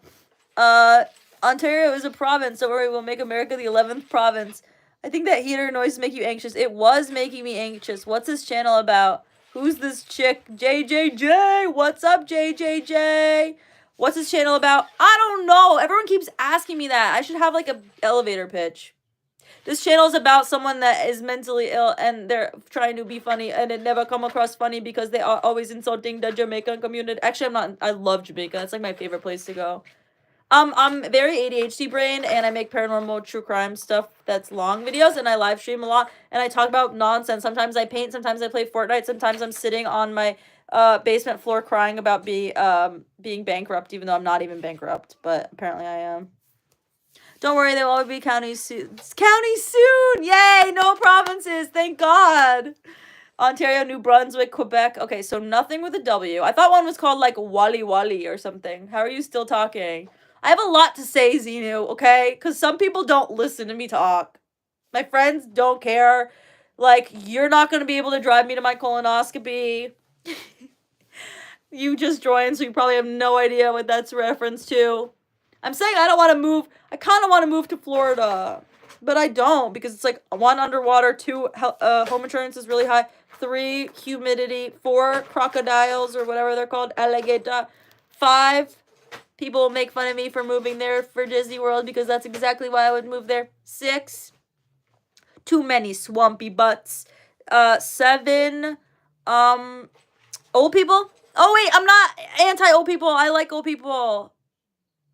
Ontario is a province, so we will make America the 11th province. I think that heater noises make you anxious. It was making me anxious. What's this channel about? Who's this chick? JJJ! What's up, JJJ? What's this channel about? I don't know. Everyone keeps asking me that. I should have, like, a elevator pitch. This channel is about someone that is mentally ill and they're trying to be funny and it never come across funny because they are always insulting the Jamaican community. Actually, I'm not. I love Jamaica. That's, like, my favorite place to go. I'm very ADHD brain and I make paranormal true crime stuff that's long videos and I live stream a lot and I talk about nonsense. Sometimes I paint, sometimes I play Fortnite, sometimes I'm sitting on my basement floor crying about being bankrupt, even though I'm not even bankrupt, but apparently I am. Don't worry, there will always be counties soon. Counties soon! Yay! No provinces! Thank God! Ontario, New Brunswick, Quebec. Okay, so nothing with a W. I thought one was called, like, Wally Wally or something. How are you still talking? I have a lot to say, Xenu, okay? Because some people don't listen to me talk. My friends don't care. Like, you're not going to be able to drive me to my colonoscopy. You just joined, so you probably have no idea what that's a reference to. I'm saying I don't want to move. I kind of want to move to Florida. But I don't, because it's like 1, underwater, 2, home insurance is really high, 3, humidity, 4, crocodiles or whatever they're called, alligator, 5, people make fun of me for moving there for Disney World because that's exactly why I would move there, 6, too many swampy butts, 7, old people. Oh wait, I'm not anti-old people, I like old people.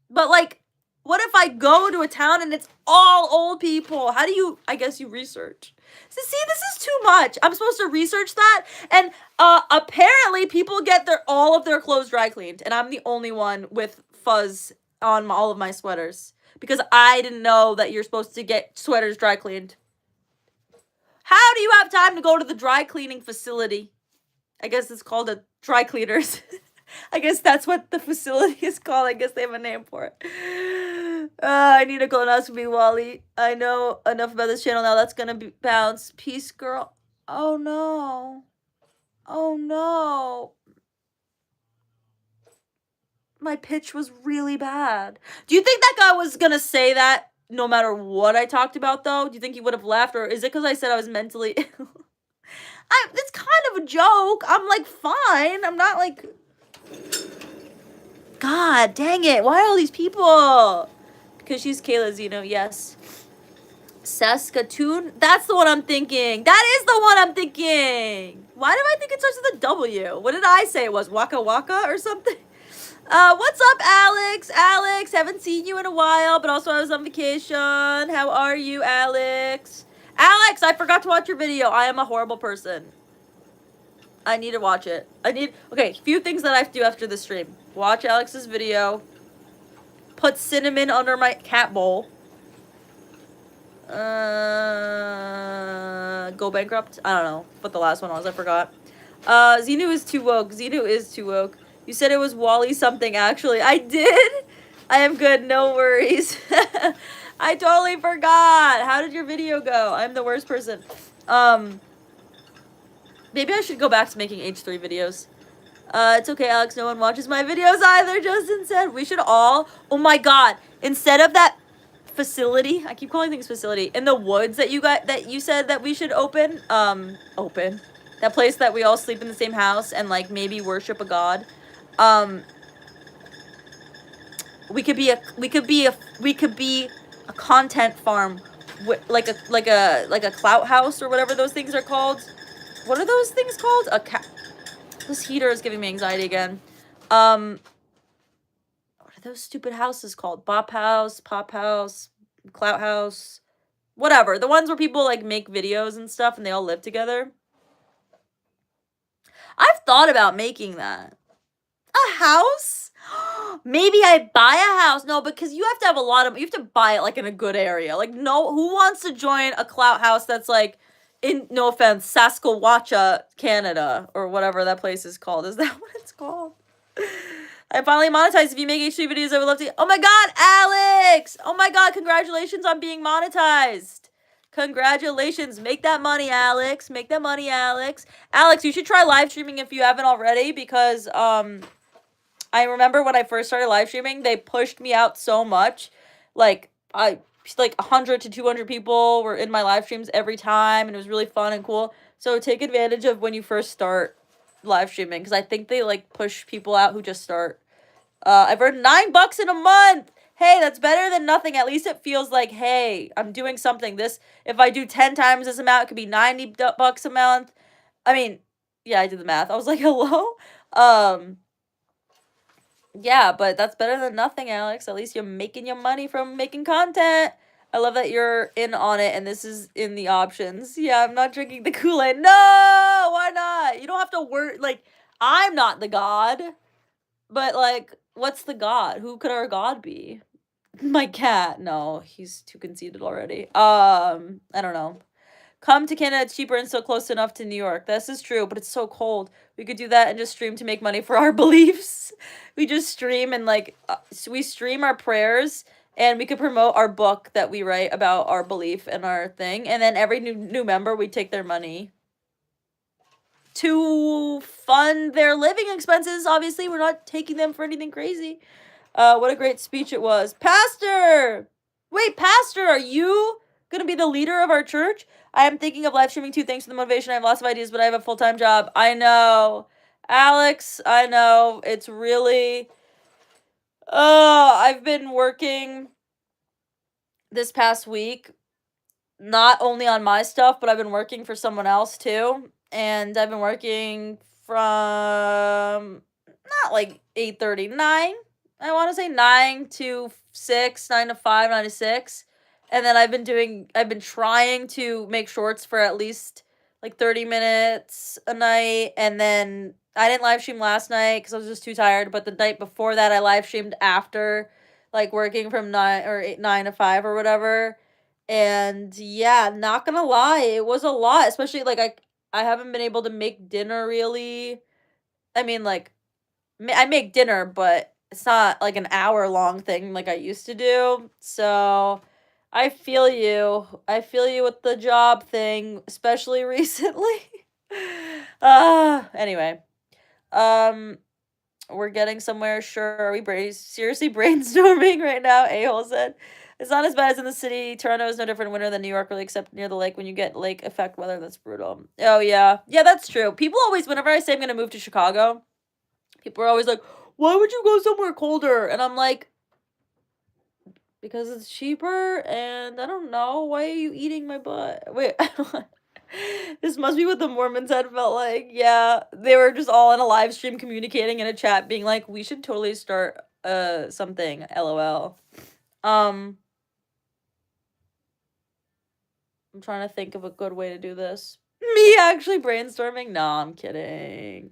But like, what if I go to a town and it's all old people? How do you, I guess you research. So see, this is too much. I'm supposed to research that, and apparently people get all of their clothes dry cleaned, and I'm the only one with fuzz on all of my sweaters because I didn't know that you're supposed to get sweaters dry cleaned. How do you have time to go to the dry cleaning facility? I guess it's called a dry cleaners. I guess that's what the facility is called. I guess they have a name for it. I need a colonoscopy, Wally. I know enough about this channel now. That's gonna bounce. Peace, girl. Oh no. Oh no. My pitch was really bad. Do you think that guy was gonna say that no matter what I talked about, though? Do you think he would have left, or is it because I said I was mentally ill? It's kind of a joke. I'm like, fine. I'm not like... God dang it. Why all these people? Because she's Kayla Zeno, yes. Saskatoon? That's the one I'm thinking. That is the one I'm thinking. Why do I think it starts with a W? What did I say it was? Waka Waka or something? What's up, Alex? Alex, haven't seen you in a while, but also I was on vacation. How are you, Alex? Alex, I forgot to watch your video. I am a horrible person. I need to watch it. Okay, few things that I have to do after the stream. Watch Alex's video. Put cinnamon under my cat bowl. Go bankrupt? I don't know what the last one was. I forgot. Xenu is too woke. Xenu is too woke. You said it was Wally something, actually. I did? I am good. No worries. I totally forgot. How did your video go? I'm the worst person. Maybe I should go back to making H3 videos. It's okay, Alex. No one watches my videos either, Justin said. We should all... Oh, my God. Instead of that facility... I keep calling things facility. In the woods that you said that we should open. Open. That place that we all sleep in the same house and, like, maybe worship a god. We could be a content farm. Like a clout house or whatever those things are called. What are those things called? This heater is giving me anxiety again. What are those stupid houses called? Bop house, pop house, clout house, whatever. The ones where people like make videos and stuff and they all live together. I've thought about making that. A house? Maybe I buy a house. No, because you have to have you have to buy it like in a good area. Like, no, who wants to join a clout house that's like, no offense, Saskatchewan, Canada, or whatever that place is called. Is that what it's called? I finally monetized. If you make H3 videos, I would love to. Oh my God, Alex! Oh my God, congratulations on being monetized. Congratulations. Make that money, Alex. Make that money, Alex. Alex, you should try live streaming if you haven't already, because I remember when I first started live streaming, they pushed me out so much. Like 100 to 200 people were in my live streams every time, and it was really fun and cool. So take advantage of when you first start live streaming, because I think they like push people out who just start. I've earned $9 in a month. Hey, that's better than nothing. At least it feels like, hey, I'm doing something. If I do 10 times this amount, it could be $90 a month. I mean, yeah, I did the math. I was like, hello? Yeah, but that's better than nothing, Alex. At least you're making your money from making content. I love that you're in on it, and this is in the options. Yeah, I'm not drinking the Kool-Aid. No, why not? You don't have to worry. Like, I'm not the god. But, like, what's the god? Who could our god be? My cat. No, he's too conceited already. I don't know. Come to Canada, it's cheaper and still close enough to New York. This is true, but it's so cold. We could do that and just stream to make money for our beliefs. We just stream and, like, we stream our prayers, and we could promote our book that we write about our belief and our thing. And then every new member, we take their money to fund their living expenses. Obviously, we're not taking them for anything crazy. What a great speech it was. Pastor! Wait, Pastor, are you gonna be the leader of our church. I am thinking of live streaming too. Thanks for the motivation. I have lots of ideas, but I have a full-time job. I know. Alex, I know. It's really... I've been working this past week, not only on my stuff, but I've been working for someone else too. And I've been working from not like 8:30, 9. I want to say 9 to 6, 9 to 5, 9 to 6. And then I've been trying to make shorts for at least like 30 minutes a night. And then I didn't live stream last night because I was just too tired. But the night before that, I live streamed after like working from 9 to 5 or whatever. And yeah, not gonna lie, it was a lot, especially like I haven't been able to make dinner really. I mean, like I make dinner, but it's not like an hour-long thing like I used to do. So I feel you. I feel you with the job thing, especially recently. Anyway. We're getting somewhere, sure. Are we seriously brainstorming right now? A-hole said. It's not as bad as in the city. Toronto is no different winter than New York, really, except near the lake. When you get lake effect weather, that's brutal. Oh, yeah. Yeah, that's true. People always, whenever I say I'm going to move to Chicago, people are always like, why would you go somewhere colder? And I'm like, because it's cheaper, and I don't know. Why are you eating my butt? Wait, this must be what the Mormons had felt like. Yeah, they were just all in a live stream communicating in a chat being like, we should totally start something, LOL. I'm trying to think of a good way to do this. Me actually brainstorming? No, I'm kidding.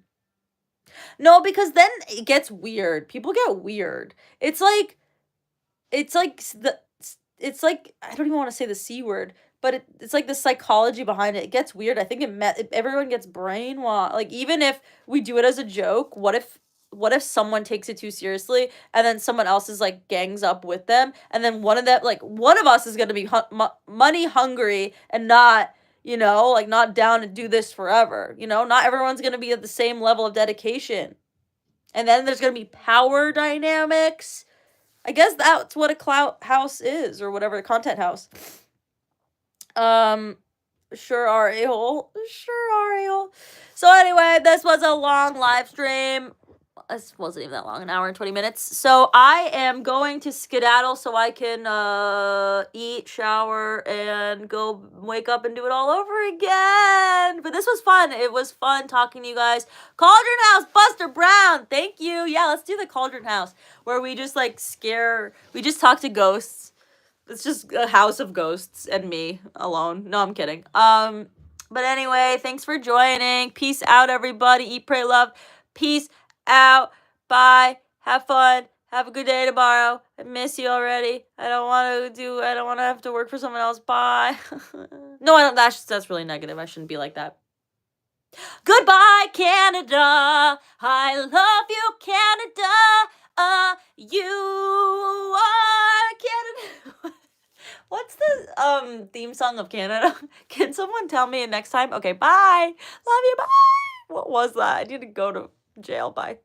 No, because then it gets weird. People get weird. It's like I don't even want to say the C word, but it's like the psychology behind it. It gets weird. I think everyone gets brainwashed. Like, even if we do it as a joke, what if someone takes it too seriously and then someone else is like gangs up with them, and then one of us is going to be money hungry and not, like not down to do this forever. Not everyone's going to be at the same level of dedication. And then there's going to be power dynamics. I guess that's what a clout house is, or whatever, a content house. Sure are a-hole. Sure are a-hole. So anyway, this was a long live stream. This wasn't even that long, an hour and 20 minutes. So I am going to skedaddle so I can eat, shower, and go wake up and do it all over again. But this was fun. It was fun talking to you guys. Cauldron House, Buster Brown. Thank you. Yeah, let's do the Cauldron House where we just we just talk to ghosts. It's just a house of ghosts and me alone. No, I'm kidding. But anyway, thanks for joining. Peace out, everybody. Eat, pray, love. Peace out. Bye. Have fun. Have a good day tomorrow. I miss you already. I don't want to have to work for someone else. Bye. No, I don't. That's really negative. I shouldn't be like that. Goodbye, Canada. I love you, Canada. You are Canada. What's the theme song of Canada? Can someone tell me next time? Okay, bye. Love you, bye. What was that? I need to go to jail. Bye.